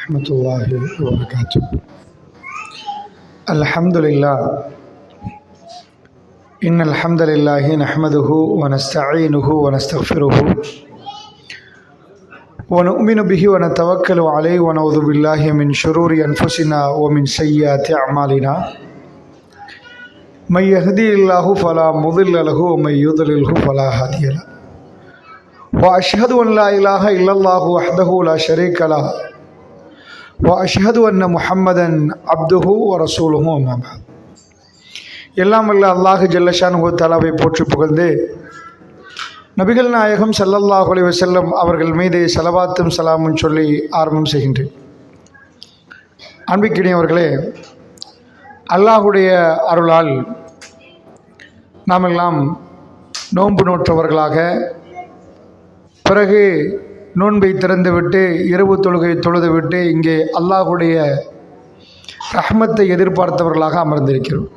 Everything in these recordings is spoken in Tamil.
रहमतुल्लाहि व बरकातुहू। अल्हम्दुलिल्लाह इन्नल हम्दलिल्लाहि नहमदुहु व नस्तईनुहु व नस्तगफिरुहु व नु'मिनु बिहि व नतवक्कलु अलैहि व नऊज़ु बिल्लाहि मिन शुरूरि अनफुसिना व मिन सय्यिआति अअमालिना मन यहदिहिल्लाहु फला मुदिल्ल लहु व मन युद्लिल्हु फला हादिय लहु व अशहदु अन ला इलाहा इल्लल्लाहु वहदहु ला शरीका लहु व अशहदु अन्न मुहम्मदन अब्दुहु व रसूलुहु अम्मा बअद। எல்லாம் வல்ல அல்லாஹ் ஜல்லஷானுஹு தஆலாவை போற்றி புகழ்ந்து நபிகள் நாயகம் ஸல்லல்லாஹு அலைஹி வஸல்லம் அவர்கள் மீது ஸலவாத்தும் ஸலாமும் சொல்லி ஆரம்பம் செய்கின்றேன். அன்பிற்கினியவர்களே, அல்லாஹுடைய அருளால் நாமெல்லாம் நோன்பு நோற்றவர்களாக, பிறகு நோன்பை திறந்துவிட்டு இரவு தொழுகை தொழுதுவிட்டு இங்கே அல்லாஹுடைய ரஹ்மத்தை எதிர்பார்த்தவர்களாக அமர்ந்திருக்கிறோம்.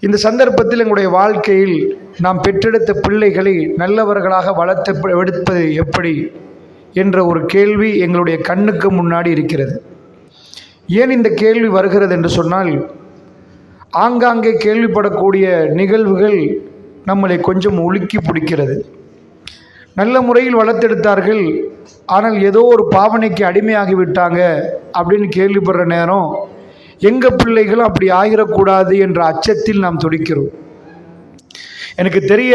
இந்த சந்தர்ப்பத்தில் எங்களுடைய வாழ்க்கையில் நாம் பெற்றெடுத்த பிள்ளைகளை நல்லவர்களாக வளர்ப்பது எப்படி என்ற ஒரு கேள்வி எங்களுடைய கண்ணுக்கு முன்னாடி இருக்கிறது. ஏன் இந்த கேள்வி வருகிறது என்று சொன்னால், ஆங்காங்கே கேள்விப்படக்கூடிய நிகழ்வுகள் நம்மளை கொஞ்சம் உலுக்கி பிடிக்கிறது. நல்ல முறையில் வளர்த்தெடுத்தார்கள், ஆனால் ஏதோ ஒரு பாவனைக்கு அடிமையாகிவிட்டாங்க அப்படின்னு கேள்விப்படுற நேரம் எங்கள் பிள்ளைகளும் அப்படி ஆகிடக்கூடாது என்ற அச்சத்தில் நாம் துடிக்கிறோம். எனக்கு தெரிய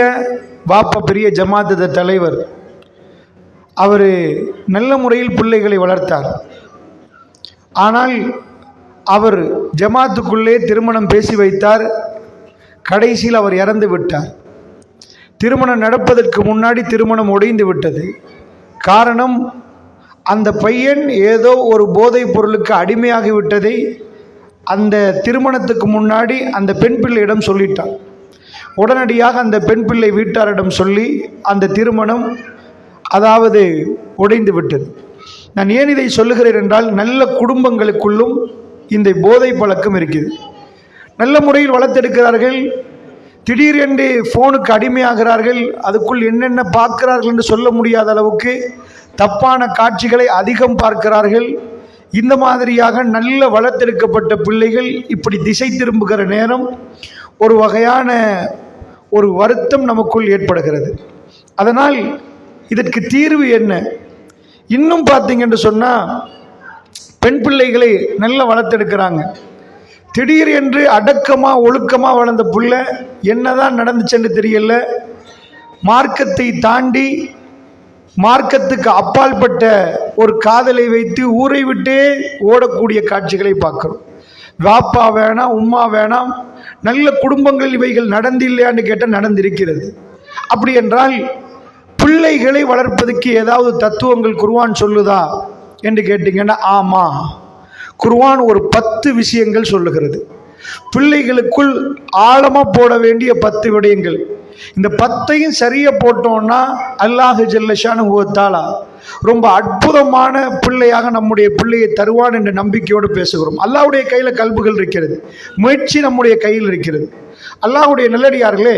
வாப்பா பெரிய ஜமாத்து தலைவர், அவர் நல்ல முறையில் பிள்ளைகளை வளர்த்தார். ஆனால் அவர் ஜமாத்துக்குள்ளே திருமணம் பேசி வைத்தார். கடைசியில் அவர் இறந்து விட்டார். திருமணம் நடப்பதற்கு முன்னாடி திருமணம் உடைந்து விட்டது. காரணம், அந்த பையன் ஏதோ ஒரு போதைப் பொருளுக்கு அடிமையாகி விட்டதை அந்த திருமணத்துக்கு முன்னாடி அந்த பெண் பிள்ளையிடம் சொல்லிட்டார். உடனடியாக அந்த பெண் பிள்ளை வீட்டாரிடம் சொல்லி அந்த திருமணம் உடைந்து விட்டது. நான் ஏன் இதை சொல்லுகிறேன் என்றால், நல்ல குடும்பங்களுக்குள்ளும் இந்த போதை பழக்கம் இருக்குது. நல்ல முறையில் வளர்த்தெடுக்கிறார்கள், திடீரென்று ஃபோனுக்கு அடிமையாகிறார்கள். அதுக்குள் என்னென்ன பார்க்கிறார்கள் என்று சொல்ல முடியாத அளவுக்கு தப்பான காட்சிகளை அதிகம் பார்க்கிறார்கள். இந்த மாதிரியாக நல்ல வளர்த்தெடுக்கப்பட்ட பிள்ளைகள் இப்படி திசை திரும்புகிற நேரம் ஒரு வகையான ஒரு வருத்தம் நமக்குள் ஏற்படுகிறது. அதனால் இதற்கு தீர்வு என்ன? இன்னும் பார்த்தீங்கன்னு சொன்னால், பெண் பிள்ளைகளை நல்லா வளர்த்தெடுக்கிறாங்க. திடீர் என்று அடக்கமாக ஒழுக்கமாக வளர்ந்த பிள்ளை என்னதான் நடந்துச்சுன்னு தெரியல, மார்க்கத்தை தாண்டி மார்க்கத்துக்கு அப்பாற்பட்ட ஒரு காதலை வைத்து ஊரை விட்டே ஓடக்கூடிய காட்சிகளை பார்க்குறோம். வாப்பா வேணாம், உம்மா வேணாம், நல்ல குடும்பங்கள் இவைகள் நடந்தில்லையான்னு கேட்டால் நடந்திருக்கிறது. அப்படி என்றால் பிள்ளைகளை வளர்ப்பதற்கு ஏதாவது தத்துவங்கள் குர்ஆன் சொல்லுதா என்று கேட்டிங்கன்னா, ஆமாம், குர்ஆன் ஒரு 10 விஷயங்கள் சொல்லுகிறது. பிள்ளைகளுக்குள் ஆழமாக போட வேண்டிய 10 விடயங்கள். இந்த 10ஐயும் சரியாக போட்டோம்னா அல்லாஹ் ஜல்லஷானுஹு வ தஆலா ரொம்ப அற்புதமான பிள்ளையாக நம்முடைய பிள்ளையை தருவான் என்ற நம்பிக்கையோடு பேசுகிறோம். அல்லாஹ்வுடைய கையில் கல்புகள் இருக்கிறது, முயற்சி நம்முடைய கையில் இருக்கிறது. அல்லாஹ்வுடைய நல்லடியார்களே,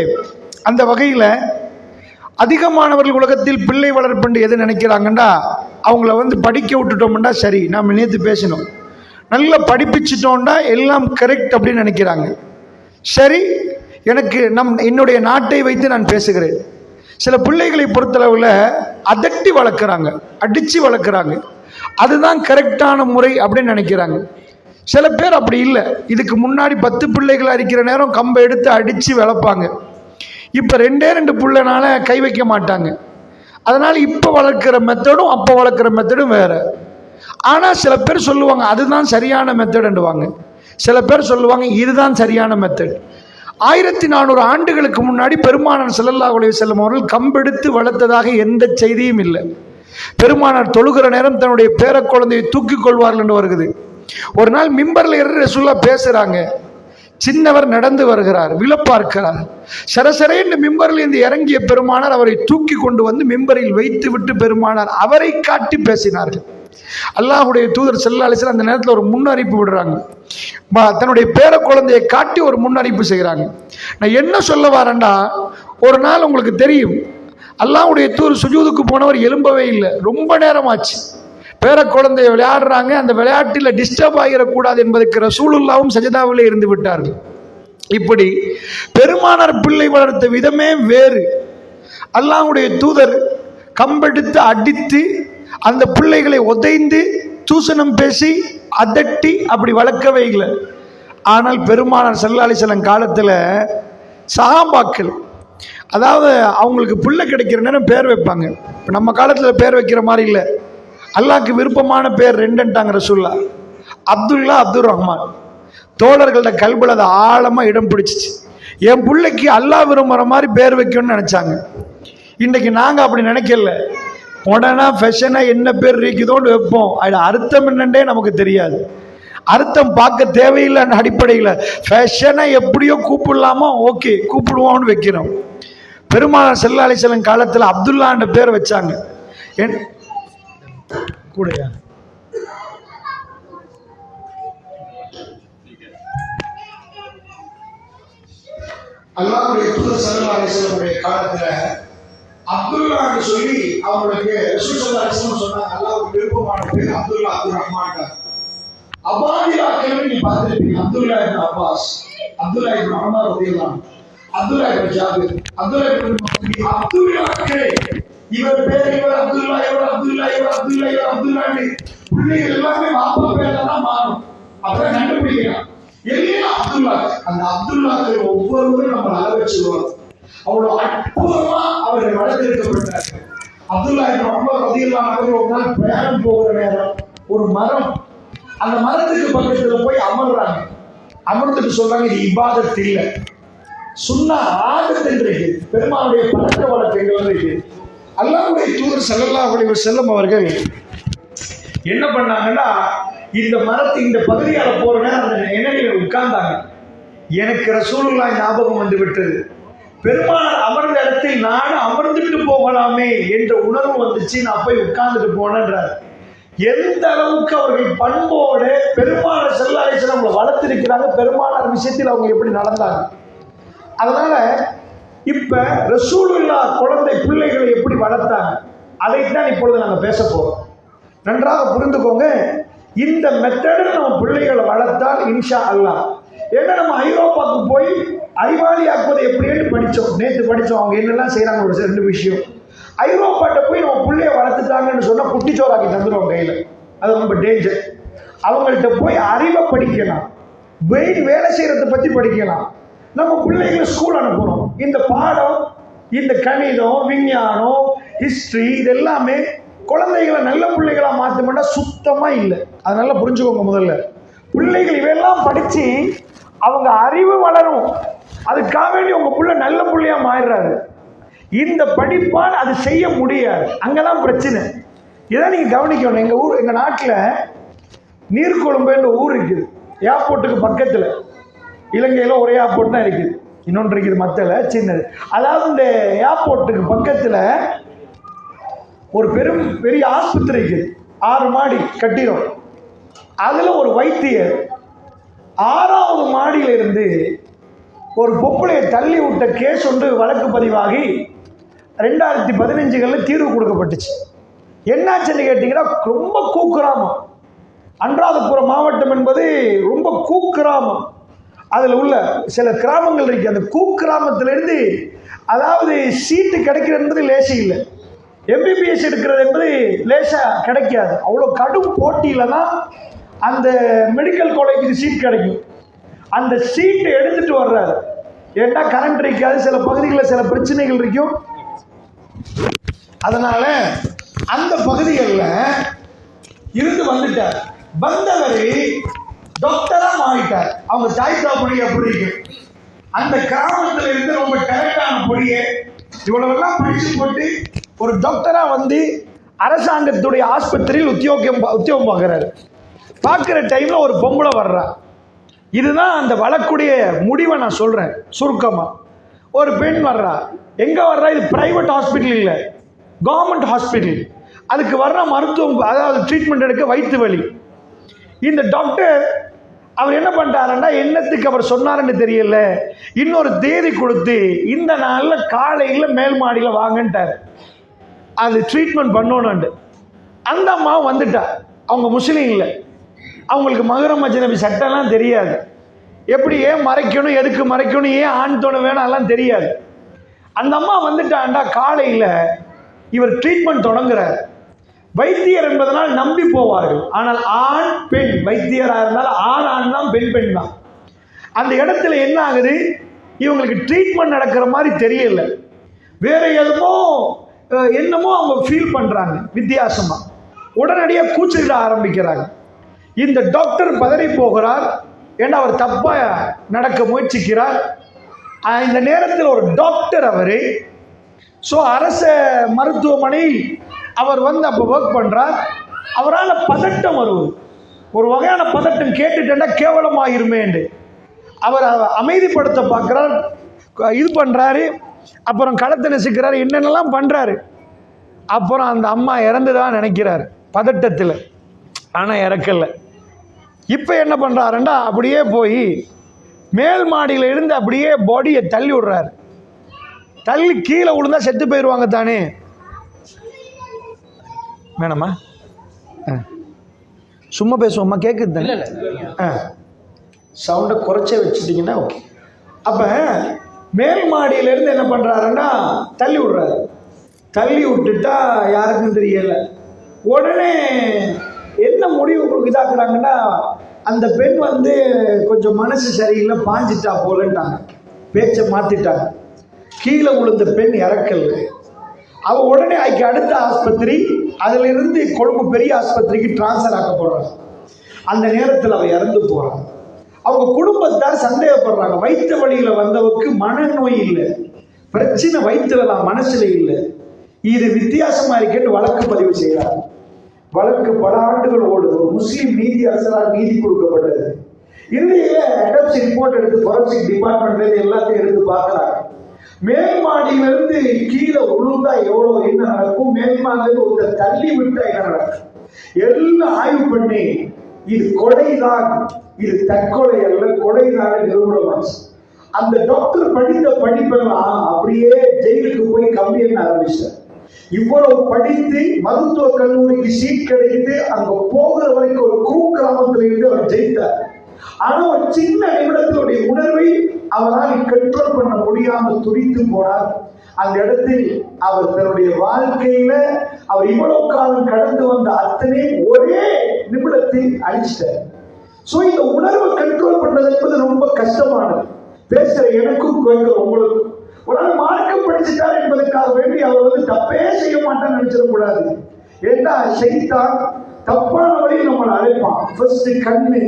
அந்த வகையில் அதிகமானவர்கள் உலகத்தில் பிள்ளை வளர்ப்பு எது நினைக்கிறாங்கன்னா, அவங்கள படிக்க விட்டுட்டோம்னா சரி, நாம் நேற்று பேசினோம், நல்லா படிப்பிச்சிட்டோம்னா எல்லாம் கரெக்ட் அப்படின்னு நினைக்கிறாங்க. சரி, எனக்கு என்னுடைய நாட்டை வைத்து நான் பேசுகிறேன். சில பிள்ளைகளை பொறுத்தளவில் அதட்டி வளர்க்குறாங்க, அடித்து வளர்க்குறாங்க, அதுதான் கரெக்டான முறை அப்படின்னு நினைக்கிறாங்க. சில பேர் அப்படி இல்லை. இதுக்கு முன்னாடி 10 பிள்ளைகள் அடிக்கிற நேரம் கம்பை எடுத்து அடித்து வளர்ப்பாங்க. இப்போ 2 பிள்ளைனால கை வைக்க மாட்டாங்க. அதனால் இப்போ வளர்க்குற மெத்தடும் அப்போ வளர்க்குற மெத்தடும் வேறு. ஆனால் சில பேர் சொல்லுவாங்க அதுதான் சரியான மெத்தடுவாங்க, சில பேர் சொல்லுவாங்க இதுதான் சரியான மெத்தட். 1400 ஆண்டுகளுக்கு முன்னாடி பெருமானார் ஸல்லல்லாஹு அலைஹி வஸல்லம் அவர்கள் கம்பெடுத்து வளர்த்ததாக எந்த செய்தியும் இல்லை. பெருமானார் தொழுகிற நேரம் தன்னுடைய பேர குழந்தையை தூக்கிக் கொள்வார்கள் என்று வருகிறது. ஒரு நாள் மிம்பரில் ஏறி ரசூலுல்லாஹ் பேசுகிறாங்க. சின்னவர் நடந்து வருகிறார், விழப்பார்க்கிறார். சரசரேன்னு மிம்பரில் இருந்து இறங்கிய பெருமானார் அவரை தூக்கி கொண்டு வந்து மிம்பரில் வைத்து விட்டு பெருமானார் அவரை காட்டி பேசினார்கள். அல்லாஹுடைய தூதர் ஸல்லல்லாஹு அலைஹி வஸல்லம் அந்த நேரத்தில் ஒரு முன்னறிப்பு விடுறாங்க. தன்னுடைய பேர குழந்தையை காட்டி ஒரு முன்னறிப்பு செய்கிறாங்க. நான் என்ன சொல்ல வரேன்டா, ஒரு நாள் உங்களுக்கு தெரியும், அல்லாஹ்வுடைய தூதர் சுஜூதுக்கு போனவர் எழும்பவே இல்லை, ரொம்ப நேரமாச்சு. பேர குழந்தைய விளையாடுறாங்க, அந்த விளையாட்டில் டிஸ்டர்ப் ஆகிடக்கூடாது என்பதற்கு ரசூலுல்லாவும் சஜதாவிலே இருந்து விட்டார்கள். இப்படி பெருமானார் பிள்ளை வளர்த்த விதமே வேறு. அல்லாஹ்வுடைய தூதர் கம்பெடுத்து அடித்து அந்த பிள்ளைகளை உதைந்து தூசணம் பேசி அதட்டி அப்படி வளர்க்கவே இல்லை. ஆனால் பெருமானார் ஸல்லல்லாஹு அலைஹி வஸல்லம் காலத்தில் சஹாபாக்கள், அதாவது அவங்களுக்கு பிள்ளை கிடைக்கிற நேரம் பேர் வைப்பாங்க. இப்போ நம்ம காலத்தில் பேர் வைக்கிற மாதிரி இல்லை. அல்லாஹ்க்கு விருப்பமான பேர் ரெண்டுட்டாங்க ரசூலுல்லாஹ். அப்துல்லா, அப்துல் ரஹ்மான். தோழர்களோட கல்புல அதை ஆழமாக இடம் பிடிச்சிச்சு. என் பிள்ளைக்கு அல்லாஹ் விரும்புகிற மாதிரி பேர் வைக்கணும்னு நினச்சாங்க. இன்றைக்கி நாங்கள் அப்படி நினைக்கல. உடனே ஃபெஷனாக என்ன பேர் இருக்குதோன்னு வைப்போம். அது அர்த்தம் என்னண்டே நமக்கு தெரியாது. அர்த்தம் பார்க்க தேவையில்லை. அடிப்படையில் ஃபேஷனாக எப்படியோ கூப்பிடலாமா, ஓகே கூப்பிடுவோம்னு வைக்கிறோம். பெருமானார் ஸல்லல்லாஹு அலைஹி வஸல்லம் காலத்தில் அப்துல்லான்ற பேர் வச்சாங்க. கூடயா அல்லாஹ்வுடைய தூதர் ஸல்லல்லாஹு அலைஹி வஸல்லம் காலத்துல அப்துல்லான்னு சொல்லி அவங்களுக்கு ரசூல் ஸல்லல்லாஹு அலைஹி வஸல்லம் சொன்னாங்க. அல்லாஹ்வுக்கு விருப்பமான பேர் அப்துல்லா, அப்துல் ரஹ்மான். அபாதிலாக்கள் நீங்க பார்த்திருப்பீங்க. அப்துல்லா இப்னு அப்பாஸ், அப்துல்லா இப்னு உமர் ரலியல்லாஹு அன்ஹு, அப்துல்லா இப்னு ஜாபிர், அப்துல்லா இப்னு மஸ்ஊத். அப்துல்லாக்கள் இவர் பேர், இவர் அப்துல்லா, இவர் அப்துல்லா, இவர் அப்துல்லா, இவர் அப்துல்லான்னு பிள்ளைகள் எல்லாமே பாப்பா பேர்ல தான் மாறும். அப்புறம் கண்டுபிடிக்கலாம் எல்லாம் அப்துல்லா. அந்த அப்துல்லாக்கள் ஒவ்வொருவரும் நம்ம அளவை சொல்லுவாங்க. அவ்வளவு அற்புதமா அவர்கள் வளர்த்திருக்கப்பட்டார்கள். அப்துல்லா இப்னு உமர் ரலியல்லாஹு அன்ஹு ஒரு நாள் பிரயாணம் போகிற நேரம் ஒரு மரம், அந்த மரத்துக்கு பக்கத்துல போய் அமர்றாங்க. அமர்ந்துட்டு சொல்றாங்க, இது இபாதத் இல்லை, சுன்னா ஆதத் என்று இருக்கு. பெருமானுடைய பழக்க வழக்கங்கள் இருக்கு. அல்லாஹ்வுடைய தூதர் ஸல்லல்லாஹு அலைஹி வஸல்லம் அவர்கள் என்ன பண்ணாங்கன்னா, இந்த இந்த பகுதியால போற நேரம் அந்த இணையில உட்கார்ந்தாங்க. எனக்கு ரசூலுல்லாஹ் ஞாபகம் வந்து விட்டது. பெருமானார் அமர்ந்த இடத்தில் நானும் அமர்ந்துட்டு போகலாமே என்ற உணர்வு வந்துச்சு. நான் போய் உட்கார்ந்துட்டு போனேன்றார். எந்த அளவுக்கு அவர்கள் பண்போடு பெருமானார் ஸல்லல்லாஹு அலைஹி வஸல்லம் வளர்த்திருக்கிறாங்க, பெருமானார் விஷயத்தில் அவங்க எப்படி நடந்தாங்க. அதனால இப்ப ரசூலுல்லாஹ் குழந்தை பிள்ளைகளை எப்படி வளர்த்தாங்க அதைத்தான் இப்பொழுது நாங்கள் பேச போறோம். நன்றாக புரிந்துக்கோங்க. இந்த மெத்தடில் நம்ம பிள்ளைகளை வளர்த்தால் இன்ஷா அல்லாஹ். ஏன்னா நம்ம ஐரோப்பாவுக்கு போய் அறிவாளியாக்குவது எப்படின்னு படித்தோம், நேற்று படித்தோம். அவங்க என்னெல்லாம் செய்யறாங்க ஒரு 2 விஷயம். ஐரோப்பாட்ட போய் நம்ம பிள்ளைய வளர்த்துட்டாங்கன்னு சொன்னா குட்டிச்சோறாக்கி தந்துடுவோம் கையில். அது ரொம்ப டேஞ்சர். அவங்கள்ட்ட போய் அறிவை படிக்கலாம், வேலை செய்யறதை பத்தி படிக்கலாம். நம்ம பிள்ளைகளை ஸ்கூல் அனுப்புறோம். இந்த பாடம், இந்த கணிதம், விஞ்ஞானம், ஹிஸ்டரி, இது எல்லாமே குழந்தைகளை நல்ல பிள்ளைகளா மாற்றமாட்டா சுத்தமா இல்லை. அதனால புரிஞ்சுக்கோங்க. முதல்ல பிள்ளைகள் இவையெல்லாம் படிச்சு அவங்க அறிவு வளரும். அதுக்காக வேண்டி உங்க பிள்ளை நல்ல பிள்ளையா மாறிடுறாரு. இந்த படிப்பால் அது செய்ய முடியாது. அங்கதான் பிரச்சனை. இதான் நீங்க கவனிக்கணும். எங்க நாட்டில் நீர்கொழும்புன்ற ஊர் இருக்குது. ஏர்போர்ட்டுக்கு பக்கத்துல. இலங்கையில ஒரே ஏர்போர்ட் தான் இருக்குது, இன்னொன்று இருக்குது மத்தல சின்னது. அதாவது இந்த ஏர்போர்ட்டுக்கு பக்கத்துல ஒரு பெரிய ஆஸ்பத்திரி இருக்குது. 6 மாடி கட்டிடம். அதுல ஒரு வைத்தியர் 6வது மாடியில இருந்து ஒரு பொம்பளையை தள்ளி விட்ட கேஸ் ஒன்று வழக்கு பதிவாகி 2015 தீர்வு கொடுக்கப்பட்டுச்சு. என்னாச்சுன்னு கேட்டீங்கன்னா, ரொம்ப கூக்கிராமம். அனுராதபுரம் மாவட்டம் என்பது ரொம்ப கூக்கிராமம். அதில் உள்ள சில கிராமங்கள் இருக்கு. அந்த கூக்கிராமத்திலிருந்து அதாவது சீட்டு கிடைக்கிறது என்பது லேசி இல்லை. எம்பிபிஎஸ் எடுக்கிறது என்பது லேசா கிடைக்காது. அவ்வளோ கடும் போட்டியில தான் அந்த மெடிக்கல் காலேஜுக்கு சீட் கிடைக்கும். அந்த சீட்டை எடுத்துட்டு வர்றாரு. ஏன்னா கரண்ட் இருக்காது, சில பகுதிகளில் சில பிரச்சனைகள் இருக்கும். அதனால அந்த பகுதிகளில் இருந்து வந்துட்டார். வந்தவர் டாக்டரா மாறிட்டார். அவங்க தாய்த்தா பொடி அப்படி இருக்கு. அந்த கிராமத்தில் இருந்து ரொம்ப டேலண்டான பொடியை இவ்வளவெல்லாம் படிச்சு போட்டு ஒரு டாக்டரா வந்து அரசாங்கத்துடைய ஆஸ்பத்திரியில் உத்தியோகம் பார்க்கிறாரு. பார்க்குற டைம்ல ஒரு பொம்பளை வர்றா. இதுதான் அந்த வழக்குடைய முடிவை நான் சொல்றேன் சுருக்கமா. ஒரு பெண் வர்றா. எங்க வர்றா? இது பிரைவேட் ஹாஸ்பிட்டல் இல்லை, கவர்மெண்ட் ஹாஸ்பிட்டல். அதுக்கு வர்ற மருத்துவம், அதாவது ட்ரீட்மெண்ட் எடுக்க வயிற்று வலி. இந்த டாக்டர் அவர் என்ன பண்ணிட்டாருன்னா, என்னத்துக்கு அவர் சொன்னாருன்னு தெரியல, இன்னொரு தேதி கொடுத்து இந்த நாளில் காலையில் மேல் மாடியில் வாங்கன்ட்டார். அது ட்ரீட்மெண்ட் பண்ணணும்னு. அந்த அம்மா வந்துட்டா. அவங்க முஸ்லீம் இல்லை, அவங்களுக்கு மஹரம் அஜ்னபி சட்டம்லாம் தெரியாது. எப்படி ஏன் மறைக்கணும், எதுக்கு மறைக்கணும், ஏன் ஆண் துணை வேணும் எல்லாம் தெரியாது. அந்த அம்மா வந்துட்டாண்டா. காலையில் இவர் ட்ரீட்மெண்ட் தொடங்குறார். வைத்தியர் என்பதனால் நம்பி போவார்கள். ஆனால் ஆண் பெண் வைத்தியராக இருந்தாலும் ஆண் தான், பெண் தான். அந்த இடத்துல என்ன ஆகுது, இவங்களுக்கு ட்ரீட்மெண்ட் நடக்கிற மாதிரி தெரியல, வேற என்னமோ அவங்க ஃபீல் பண்றாங்க வித்தியாசமா. உடனடியாக கூச்சலிட ஆரம்பிக்கிறாங்க. இந்த டாக்டர் பதறி போகிறார். ஏன்னா அவர் தப்பா நடக்க முயற்சிக்கிறார். இந்த நேரத்தில் ஒரு டாக்டர் அவரு. ஸோ அரச மருத்துவமனை அவர் அப்போ ஒர்க் பண்றார். அவரால் பதட்டம் வருவது, ஒரு வகையான பதட்டம். கேட்டுட்டா கேவலமாயிருமேண்டு அவர் அமைதிப்படுத்த பார்க்கிறார், இது பண்றாரு. அப்புறம் களத்தை நெசுக்கிறாரு, என்னென்னலாம் பண்றாரு. அப்புறம் அந்த அம்மா இறந்துதான் நினைக்கிறாரு பதட்டத்தில், ஆனால் இறக்கல. இப்போ என்ன பண்றாருண்டா, அப்படியே போய் மேல் மாடியில் இருந்து அப்படியே பாடியை தள்ளி விடுறாரு. தள்ளி கீழே விழுந்தா செத்து போயிடுவாங்க தானே. வேணாமா, சும்மா பேசுவோம்மா, கேட்குது தானே. சவுண்டை குறைச்சே வச்சுட்டிங்கன்னா ஓகே. அப்போ மேல் மாடியிலேருந்து என்ன பண்ணுறாருன்னா தள்ளி விடுறாரு. தள்ளி விட்டுட்டா யாருக்கும் தெரியலை. உடனே என்ன முடிவு இதாக்குறாங்கன்னா, அந்த பெண் கொஞ்சம் மனசு சரியில்லை, பாஞ்சிட்டா போலன்ட்டாங்க, பேச்சை மாற்றிட்டாங்க. கீழே விழுந்த பெண் இறக்கல். அவள் உடனே அடுத்த ஆஸ்பத்திரி, அதிலிருந்து கொழும்பு பெரிய ஆஸ்பத்திரிக்கு டிரான்ஸ்ஃபர் ஆக்கப்படுறாங்க. அந்த நேரத்தில் அவள் இறந்து போகிறாங்க. அவங்க குடும்பத்தார் சந்தேகப்படுறாங்க, வயிற்று வழியில் வந்தவருக்கு மனநோய் இல்லை, பிரச்சனை வயிற்றுல தான், மனசுல இல்லை. இது வித்தியாசமா இருக்கேன்னு வழக்கு பதிவு செய்கிறாங்க. வழக்கு பல ஆண்டுகள் ஓடுது. ஒரு முஸ்லீம் நீதி அரசரால் நீதி கொடுக்கப்பட்டது. இறுதியில அடாப்சி ரிப்போர்ட் எடுத்து ஃபோரன்சிக் டிபார்ட்மெண்ட்ல எல்லாத்தையும் எடுத்து பார்க்கிறாங்க. மேல் மாடியிலிருந்து கீழே விழுந்தா எவ்வளவு என்ன நடக்கும், மேல் மாடியிலிருந்து ஒருத்தர் தள்ளி விட்டா என்ன நடக்கும், எல்லாம் ஆய்வு பண்ணி இது கொலைதான், இது தற்கொலை அல்ல, கொலைதான் நிரூபணமாச்சு. அந்த டாக்டர் படித்த படிப்பெல்லாம் அப்படியே ஜெயிலுக்கு போய் கம்பி என்ன ஆரம்பிச்சார். இவ்வளவு படித்து மருத்துவ கல்லூரிக்கு சீட் கிடைத்து அங்க போகிற வரைக்கும் ஒரு கிராமத்தில் இருந்து அவர் ஜெயித்தார். ஆனா ஒரு சின்ன நிமிடத்தினுடைய உணர்வை அவரால் கண்ட்ரோல் பண்ண முடியாமல் துடித்து போனார். அந்த இடத்தில் அவர் தன்னுடைய வாழ்க்கையில அவர் இவ்வளவு காலம் கடந்து வந்த அத்தனை ஒரே நிமிடத்தில் அழிச்சிட்டார். சோ இந்த உணர்வை கண்ட்ரோல் பண்றது என்பது ரொம்ப கஷ்டமானது. பேசுற எனக்கும் கேட்கிற உங்களுக்கும். ஒரு நாள் மார்க்கம் படிச்சுட்டார் என்பதற்காக வேண்டி அவர் தப்பே செய்ய மாட்டான்னு நினைச்சிடக்கூடாது. ஏன்னா ஷைத்தான் தப்பான வழியில் நம்மளை அழைப்பான். ஃபர்ஸ்ட் கண்ணு,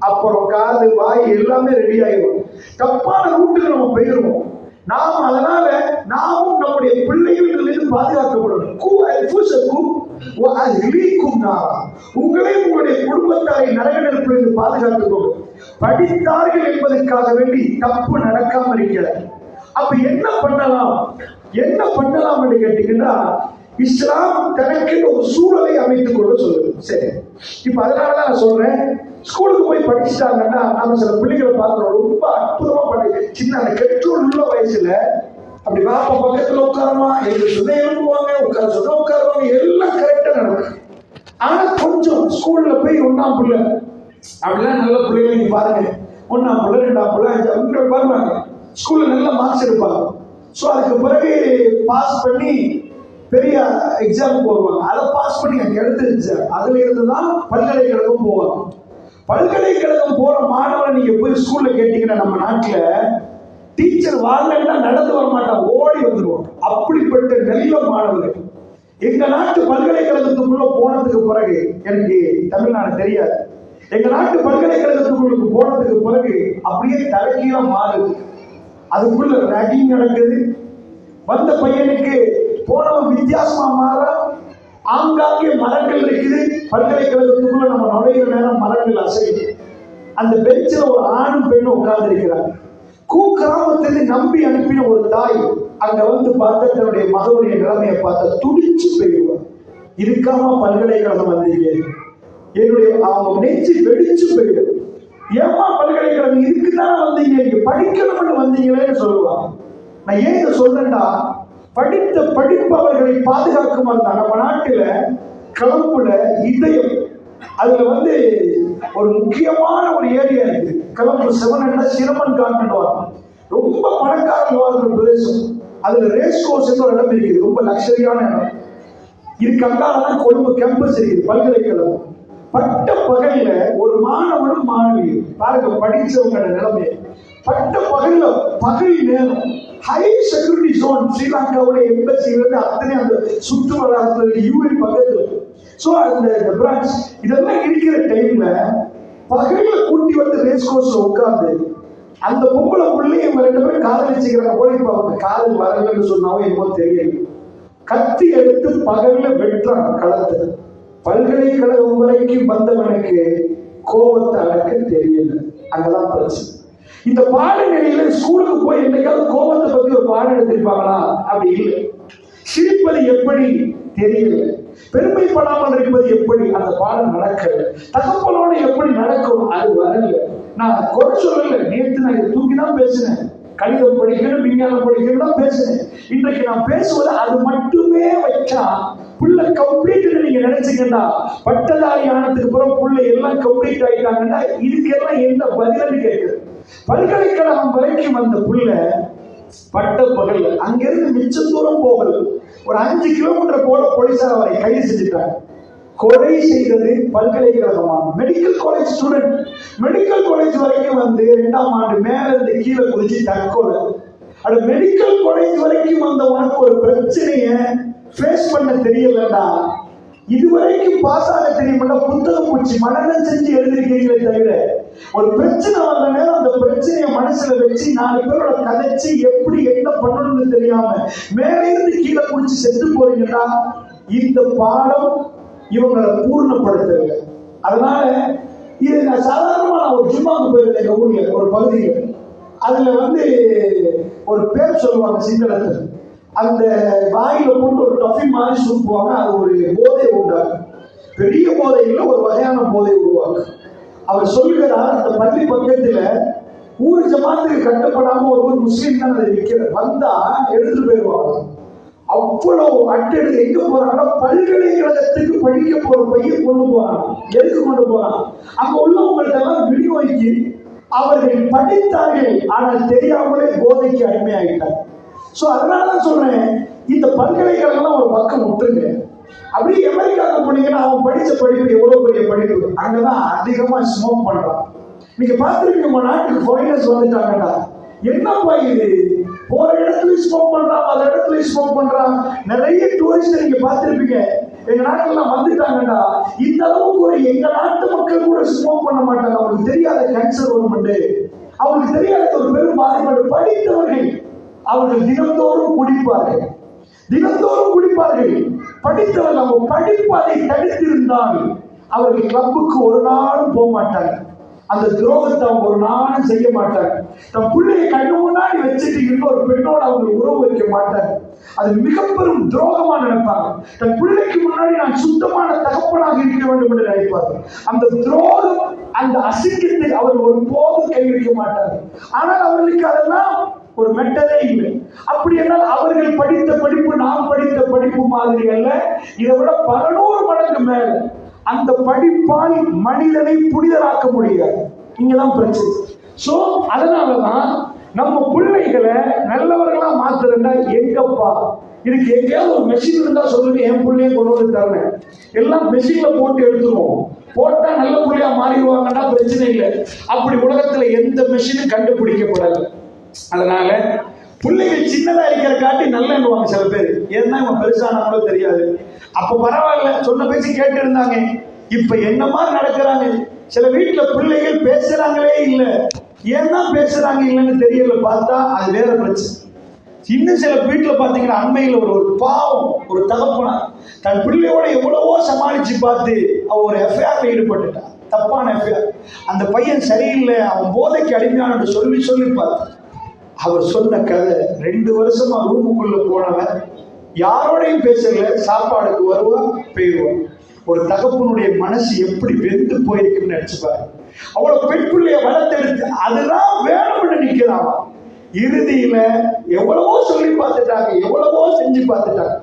அப்புறம் காது, வாய் எல்லாமே ரெடி ஆயிடும். தப்பான ரூட்டுக்கு நம்ம போயிடுவோம். நாம் அதனால நாமும் நம்முடைய பிள்ளைகளிலிருந்து பாதுகாக்கப்படணும். உங்களையும் உங்களுடைய குடும்பத்தாரை நரக நெருப்பிலிருந்து பாதுகாத்துக்கணும். படித்தார்கள் என்பதற்காக வேண்டி தப்பு நடக்காம இருக்கிற. அப்ப என்ன பண்ணலாம் என்று கேட்டீங்கன்னா, இஸ்லாம் தனக்கு ஒரு சூழலை அமைத்துக் கொண்டு சொல்லுது. சரி, இப்ப அதனாலதான் நான் சொல்றேன், ஸ்கூலுக்கு போய் படிச்சுட்டாங்கன்னா நம்ம சில பிள்ளைகளை பார்க்கிறோம், ரொம்ப அற்புதமா சின்ன அந்த கெற்றோல் உள்ள வயசுல அப்படி பாப்பா பக்கத்துல உட்காரமா, எழுந்து சொன்ன எழுப்புவாங்க, உட்கார சொன்ன உட்காருவாங்க, எல்லாம் கரெக்டா நடக்கும். ஆனா கொஞ்சம் ஸ்கூல்ல போய் 1ஆம் பிள்ளை அப்படிலாம் நல்ல பிள்ளைங்க நீங்க பாருங்க, 1ஆம் பிள்ளை 2ஆம் பிள்ளை 5ஆம் பிள்ளை வருவாங்க, ஸ்கூல்ல நல்ல மார்க்ஸ் எடுப்பாங்க. ஸோ அதுக்கு பிறகு பாஸ் பண்ணி பெரிய எக்ஸாம் போடுவாங்க. அதை பாஸ் பண்ணி அங்கே எடுத்துருச்சு, அதுல இருந்துதான் பல்கலைக்கழகம் போவாங்க. பல்கலைக்கழகம் போற மாணவரை நீங்க போய் ஸ்கூல்ல கேட்டீங்கன்னா நம்ம நாட்டுல டீச்சர் வாங்கன்னா நடந்து வர மாட்டாங்க, ஓடி வந்துருவாங்க. அப்படிப்பட்ட நல்ல மாணவர்கள் எங்க நாட்டு பல்கலைக்கழகத்துக்குள்ள போனதுக்கு பிறகு, எனக்கு தமிழ்நாடு தெரியாது, எங்க நாட்டு பல்கலைக்கழகத்துக்குள்ள போனதுக்கு பிறகு அப்படியே தலைகீழா மாறுது. அதுக்குள்ள ரேகிங் நடக்குது. வந்த பையனுக்கு போனவன் வித்தியாசமா மாற, ஆங்காங்கே மரங்கள் இருக்குது. பல்கலைக்கழகத்துக்குள்ள நம்ம நுழைகிற நேரம் மரங்கள் அசையுது. அந்த பெஞ்சில் ஒரு ஆணும் பெண்ணும் உட்கார்ந்து இருக்கிறாங்க. கிராமத்திலிருந்து நம்பி அனுப்பின ஒரு தாய் அங்க பார்த்த தன்னுடைய மகளுடைய நிலைமையை பார்த்த துடிச்சு போயிடுவார். இதுக்காம பல்கலைக்கழகம் வந்தீங்க, என்னுடைய அவங்க நெஞ்சு வெடிச்சு போயிடும். ஏமா பல்கலைக்கழகம் இதுக்குதான் வந்தீங்க, நீங்க படிக்கணும்னு வந்தீங்களேன்னு சொல்லுவாங்க. நான் ஏன் இதை சொல்றேன்டா, படித்த படிப்பவர்களை பாதுகாக்குமா தான் நம்ம நாட்டுல கிளம்புல இதயம், அதுல ஒரு முக்கியமான ஒரு ஏரியா இருக்கு. கிளம்பு 7 சிரமன் கான்வென்ட், ரொம்ப பணக்காரர்கள் வாழ்ற பிரதேசம். அதுல ரேஸ் கோர்ஸ் ஒரு இடம் இருக்குது, ரொம்ப லக்ஸரியான இடம் இருக்கு. அங்காலதான் கொழும்பு கேம்பஸ் இருக்குது, பல்கலைக்கழகம். பட்ட பகல்ல ஒரு மாணவனும் மாணவியும் பாருங்க, படிச்சவங்க நிலைமை. பட்ட பகல்ல பகல் நேரம் ஹை செக்யூரிட்டி ஜோன், ஸ்ரீலங்காவுடைய எம்பசியிலிருந்து அத்தனை அந்த சுற்று வளாகத்துல யூஎன் பக்கத்துல. சோ அந்த பிரான்ச் இதெல்லாம் இருக்கிற டைம்ல பகல்ல கூட்டி ரேஸ் கோர்ஸ்ல உட்கார்ந்து அந்த பொம்பளை பிள்ளையும் 2 பேரும் காதலிச்சுக்கிறாங்க. போய் அவங்க காதல் வரலன்னு சொன்னாவும் என்னமோ தெரியல, கத்தி எடுத்து பகல்ல வெட்டுறாங்க களத்தை. பல்கலைக்கழகம் வரைக்கும் வந்தவனுக்கு கோபத்தை அடக்க தெரியல. அங்கதான் பிரச்சனை. இந்த பாடநிலையில ஸ்கூலுக்கு போய் என்னைக்காவது கோபத்தை பத்தி ஒரு பாடம் எடுத்திருப்பாங்களா? அப்படி இல்லை. சிரிப்பது எப்படி தெரியல, பெருமைப்படாமல் இருப்பது எப்படி அந்த பாடம் நடக்கல, தகப்பலோட எப்படி நடக்கும் அது வரல. நான் குறை சொல்லல, நேற்று நான் இதை தூக்கிதான் பேசினேன். கணிதம் படிக்கணும், விஞ்ஞானம் படிக்கணும் தான் பேசுறேன். இன்றைக்கு நான் பேசுவது அது மட்டுமே வச்சா புள்ள கம்ப்ளீட் நீங்க நினைச்சுக்கண்டா, பட்டதாரி ஆனதுக்கு அப்புறம் புள்ள எல்லாம் கம்ப்ளீட் ஆயிட்டாங்கன்னா இதுக்கெல்லாம் என்ன பதிலன்னு கேட்குது. பல்கலைக்கழகம் வரைக்கும் வந்த புள்ள பட்ட பகல் அங்கிருந்து மிச்ச தூரம் போகல, ஒரு 5 கிலோமீட்டர் போல போலீசார் அவரை கைது செஞ்சுட்டாங்க. கொலை செய்தது பல்கலைக்கழகமான medical college student. Medical college வரைக்கும் 2ஆம் ஆண்டு மேல இருந்து கீழே குதிச்சு தற்கொலை. அது மெடிக்கல் காலேஜ் வரைக்கும் வந்த உனக்கு ஒரு பிரச்சனைய ஃபேஸ் பண்ண தெரியலடா, இதுவரைக்கும் பாஸ் ஆக தெரியுமா? புத்தகம் பூச்சி மனநம் செஞ்சு எழுதிருக்கீங்களே தவிர ஒரு பிரச்சனை வந்த நேரம் அந்த பிரச்சனையை மனசுல வச்சு 4 பேரோட கதைச்சு எப்படி என்ன பண்ணணும்னு தெரியாம மேல இருந்து கீழே குடிச்சு செத்து போறீங்கடா. இந்த பாடம் இவங்களை பூர்ணப்படுத்தல. அதனால இது நான் சாதாரணமா ஒரு ஜும்மாவுக்கு போயிருந்தேன் எங்க ஊர்ல ஒரு பகுதியில். அதுல ஒரு பேர் சொல்லுவாங்க சிங்களத்தில், அந்த வாயில போட்டு ஒரு டஃபி மாதிரி சுருப்புவாங்க. அது ஒரு போதை உண்டாகும், பெரிய போதை இல்லை, ஒரு வகையான போதை உருவாகும். அவர் சொல்லுகிறார், அந்த பள்ளி பக்கத்துல ஊர் ஜமாத்துக்கு கட்டப்படாம ஒரு முஸ்லீம் தான் அதை விற்கிற வந்தா எடுத்துட்டு போயிடுவாங்க. அவ்வளவு அட்டெடு எங்க போறாங்கன்னா பல்கலைக்கழகத்துக்கு படிக்க போற பையன் கொண்டு போறாங்க. எதுக்கு கொண்டு போறாங்க? அங்க உள்ளவங்கள்ட்ட எல்லாம் விநியோகிச்சு அவர்கள் படித்தார்கள், ஆனால் தெரியாமலே போதைக்கு அடிமையாகிட்டாங்க. சோ அதனாலதான் சொல்றேன், இந்த பல்கலைக்கழகம் ஒரு பக்கம் விட்டுருங்க. அப்படியே அமெரிக்காவுக்கு போனீங்கன்னா அவன் படிச்ச படிப்பு எவ்வளவு பெரிய படிப்பு, அங்கதான் அதிகமா ஸ்மோக் பண்றான். நீங்க பாத்துருக்கீங்க, நம்ம நாட்டுக்கு ஃபாரினர்ஸ் வந்துட்டாங்கடா, என்னப்பா இது போற இடத்துல ஸ்மோக் பண்றான், அந்த இடத்துல ஸ்மோக் பண்றான். நிறைய டூரிஸ்ட் நீங்க பார்த்திருப்பீங்க, எங்க நாட்டுல வந்துட்டாங்கடா. இந்த அளவுக்கு ஒரு எங்க நாட்டு மக்கள் கூட ஸ்மோக் பண்ண மாட்டாங்க. அவங்களுக்கு தெரியாத கேன்சர் வருமெண்டு, அவங்களுக்கு தெரியாத ஒரு பெரும் பாதிப்பாடு. படித்தவர்கள் அவர்கள் தினந்தோறும் குடிப்பார்கள், தினந்தோறும் குடிப்பார்கள். படித்தவர்கள் அவங்க படிப்பு அதை தடுத்திருந்தால் அவர்கள் கிளப்புக்கு ஒரு நாளும் போக மாட்டாங்க. அந்த துரோகத்தை அவங்க ஒரு நாளும் செய்ய மாட்டாங்க. தன் பிள்ளையை கண்ணு முன்னாடி வச்சுட்டு இன்னொரு பெண்ணோடு அவங்க உறவு வைக்க மாட்டாங்க. அது மிக பெரும் துரோகமா நினைப்பாங்க. தன் பிள்ளைக்கு முன்னாடி நான் சுத்தமான தகப்பனாக இருக்க வேண்டும் என்று நினைப்பார்கள். அந்த துரோகம், அந்த அசிங்கத்தை அவர்கள் ஒரு போதும் கை வைக்க மாட்டார்கள். ஆனால் அவர்களுக்கு அதெல்லாம் ஒரு மெட்டரே இல்லை. அப்படி என்றால் அவர்கள் படித்த படிப்பு நாம் படித்த படிப்பு மாதிரி அல்ல, இதை விட 100 மடங்கு மேல. அந்த படிப்பால் மனிதனை புனிதராக்க முடியாது. இங்கதான் பிரச்சனை. சோ அதனாலதான் நம்ம பிள்ளைகளை நல்லவர்களா மாத்துறா எங்கப்பா இதுக்கு எங்கேயாவது ஒரு மெஷின் இருந்தா சொல்லுங்க, என் பிள்ளைய கொண்டு வந்து தரேன். எல்லாம் மெஷின்ல போட்டு எடுத்துருவோம், போட்டா நல்ல பிள்ளையா மாறிடுவாங்கன்னா பிரச்சனை இல்லை. அப்படி உலகத்துல எந்த மெஷினும் கண்டுபிடிக்கப்படாது. அதனால பிள்ளைகள் சின்னதா இருக்கிற காட்டி நல்லன்னுவாங்க சில பேர். ஏன்னா இவன் பெருசானாங்களோ தெரியாது. அப்ப பரவாயில்ல, சொன்ன பேச்சு கேட்டு இருந்தாங்க. இப்ப என்ன மாதிரி நடக்கிறாங்க. சில வீட்டுல பிள்ளைகள் பேசுறாங்களே இல்ல, ஏன்னா பேசுறாங்க இல்லைன்னு தெரியல. பார்த்தா அது வேற பிரச்சனை. இன்னும் சில வீட்டுல பாத்தீங்கன்னா அண்மையில ஒரு பாவம் ஒரு தகப்பனா தன் பிள்ளையோட எவ்வளவோ சமாளிச்சு பார்த்து அவ ஒரு எஃப்ஐஆர்ல ஈடுபட்டுட்டான், தப்பான எஃப்ஐஆர். அந்த பையன் சரியில்லை, அவன் போதைக்கு அடிமையான சொல்லி சொல்லி பார்த்து அவர் சொன்ன கதை, 2 வருஷமா ரூமுக்குள்ள போனவன் யாரோடையும் பேசல, சாப்பாடுக்கு வருவான் போயிடுவான். ஒரு தகப்பனுடைய மனசு எப்படி வெந்து போயிருக்குன்னு நினைச்சுப்பாரு. அவ்வளவு பெண் பிள்ளைய வளர்த்தெடுத்து அதுதான் வேணும்னு நிக்கிறான். இறுதியில எவ்வளவோ சொல்லி பார்த்துட்டாங்க, எவ்வளவோ செஞ்சு பார்த்துட்டாங்க.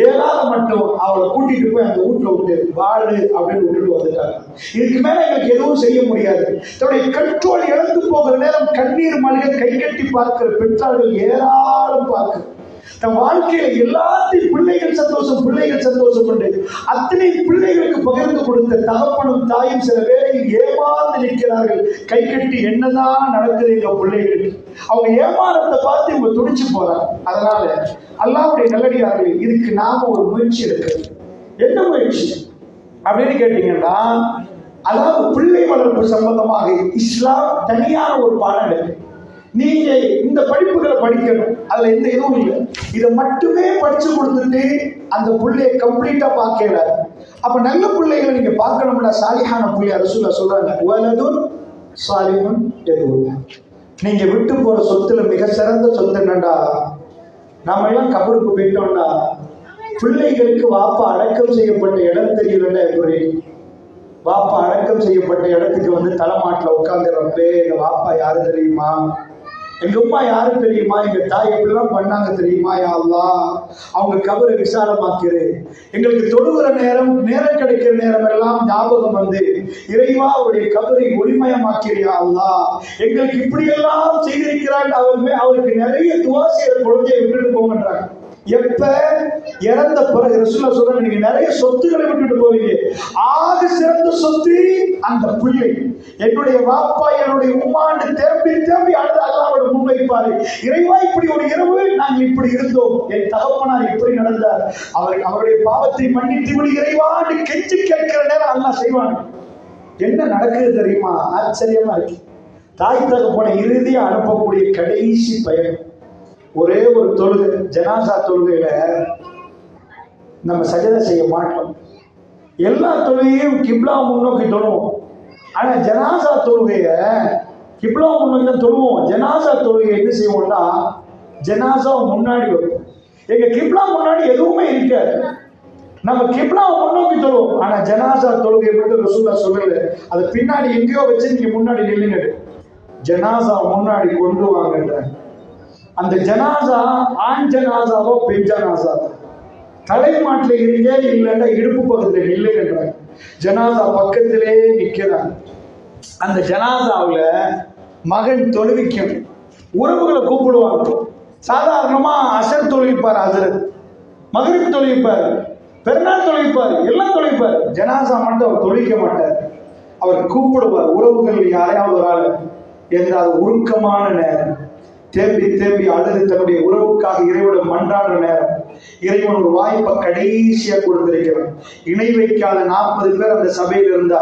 ஏழாவது மட்டும் அவளை கூட்டிட்டு போய் அந்த வீட்டுல விட்டு வாழு அப்படின்னு விட்டுட்டு வந்துட்டாங்க. இதுக்கு மேல எங்களுக்கு எதுவும் செய்ய முடியாது. தன்னுடைய கண்ட்ரோல் இழந்து போகிற நேரம் கண்ணீர் மல்க கை கட்டி பார்க்கிற பெற்றார்கள் ஏராளம் பார்க்க. தன் வாழ்க்கையில எல்லாத்தையும் பிள்ளைகள் சந்தோஷம் என்று அத்தனை பிள்ளைகளுக்கு பகிர்ந்து கொடுத்த தகப்பனும் தாயும் சில வேளையில் ஏமாந்து நிற்கிறார்கள். கை கட்டி என்னதான் நடக்குது எங்க பிள்ளைகளுக்கு. அவங்க ஏமாறத்தை பார்த்து இவங்க துடிச்சு போறாங்க. அதனால அல்லாஹ்வுடைய நல்லடியார்கள், இதுக்கு நாம ஒரு முயற்சி எடுக்கிறது. என்ன முயற்சி அப்படின்னு கேட்டீங்கன்னா, அதாவது பிள்ளை வளர்ப்பு சம்பந்தமாக இஸ்லாம் தனியான ஒரு பாடம் இருக்கு. நீங்க இந்த படிப்புகளை படிக்கணும், அதுல எந்த இதுவும் இல்லை. இதை மட்டுமே படிச்சு கொடுத்துட்டு அந்த பிள்ளைய கம்ப்ளீட்டா பார்க்கல. அப்ப நல்ல பிள்ளைகளை நீங்க பார்க்கணும்னா சாலிஹான பிள்ளைய ரசூலுல்லாஹ் சொல்றாங்க, வலதுன் சாலிஹுன் யதுல்லா. நீங்க விட்டு போற சொத்துல மிக சிறந்த சொத்து என்னண்டா, நாம எல்லாம் கபருக்கு போயிட்டோம்னா பிள்ளைகளுக்கு வாப்பா அடக்கம் செய்யப்பட்ட இடம் தெரியல. எப்படி வாப்பா அடக்கம் செய்யப்பட்ட இடத்துக்கு தலைமாட்டில் உட்காந்துறப்பே எங்க வாப்பா யாரு தெரியுமா, எங்க அம்மா யாரு தெரியுமா, எங்க தாய் எப்படிலாம் பண்ணாங்க தெரியுமா, யா அல்லாஹ் அவங்க கபரை விசாலமாக்கிரு. எங்களுக்கு தொழுகிற நேரம் கிடைக்கிற நேரம் எல்லாம் ஞாபகம் இறைவா அவருடைய கபரை ஒளிமயமாக்கிறியா அல்லாஹ், எங்களுக்கு இப்படியெல்லாம் செய்திருக்கிறான். அவருக்கு நிறைய துவா செய்யற குழந்தையை விட்டுட்டு போங்கன்றாங்க. எப்ப இறந்த பிறகு ரசூலுல்லாஹ் சொல்றாங்க, நீங்க நிறைய சொத்துக்களை விட்டுட்டு போவீங்க, ஆக சிறந்த சொத்து அந்த பிள்ளை. என்னுடைய வாப்பா என்னுடைய உம்மாண்டு தேம்பி அழுது அல்லாஹ்வோட முன்வைப்பாரு, இறைவா இப்படி ஒரு இரவு நாங்கள் இப்படி இருந்தோம், என் தகப்பனார் இப்படி நடந்தார், அவருடைய பாவத்தை மன்னித்து விடு இறைவான்னு கெஞ்சி கேட்கிற நேரம் அல்லாஹ் செய்வாங்க. என்ன நடக்குது தெரியுமா, ஆச்சரியமா இருக்கு. தாய் தகப்பனை இறுதியா அனுப்பக்கூடிய கடைசி பயணம் ஒரே ஒரு தொழுகை. ஜனாசா தொழுகையில நம்ம சஜதா செய்ய மாட்டோம். எல்லா தொழுகையும் கிப்லா முன்னோக்கி தொழுவோம். ஆனா ஜனாசா தொழுகைய கிப்லா முன்னோக்கி தான் தொழுவோம். ஜனாசா தொழுகை என்ன செய்வோம்னா, ஜனாசா முன்னாடி வைப்போம். எங்க கிப்லா முன்னாடி எதுவுமே இருக்காது, நம்ம கிப்லா முன்னோக்கி தொழுவோம். ஆனா ஜனாசா தொழுகை மட்டும் ரசூலுல்லாஹ் சொல்லல, அது பின்னாடி எங்கேயோ வச்சு நீங்க முன்னாடி நில்லுங்க, ஜனாசா முன்னாடி கொண்டு வாங்கன்ற. அந்த ஜனாசா ஆண் ஜனாசாவோ பெண் ஜனாசாவோ தலைமாட்டில் இருந்தே இல்லைன்னா இடுப்பு பக்கத்தில் நில்லுங்கன்றாங்க. ஜனாசா பக்கத்திலே நிற்கிறாங்க. அந்த ஜனாசாவில் மகன் தொழுவிக்கும், உறவுகளை கூப்பிடுவாங்க. சாதாரணமா அசர் தொழுவிப்பார், அசரத் மகரிப் தொழுவிப்பார், பெருநாள் தொழுவிப்பார், எல்லாம் தொழுவிப்பார். ஜனாசா மட்டும் அவர் தொழிக்க மாட்டார். அவர் கூப்பிடுவார் உறவுகள் யாரையாவது ஒரு ஆள். எந்த உருக்கமான நேரம், தேம்பி அழுது தன்னுடைய உறவுக்காக இறைவன் மன்றாடுற நேரம், இறைவன் ஒரு வாய்ப்பை கடைசியா கொடுத்திருக்கிறான். இணை வைக்காத 40 பேர் அந்த சபையில் இருந்தா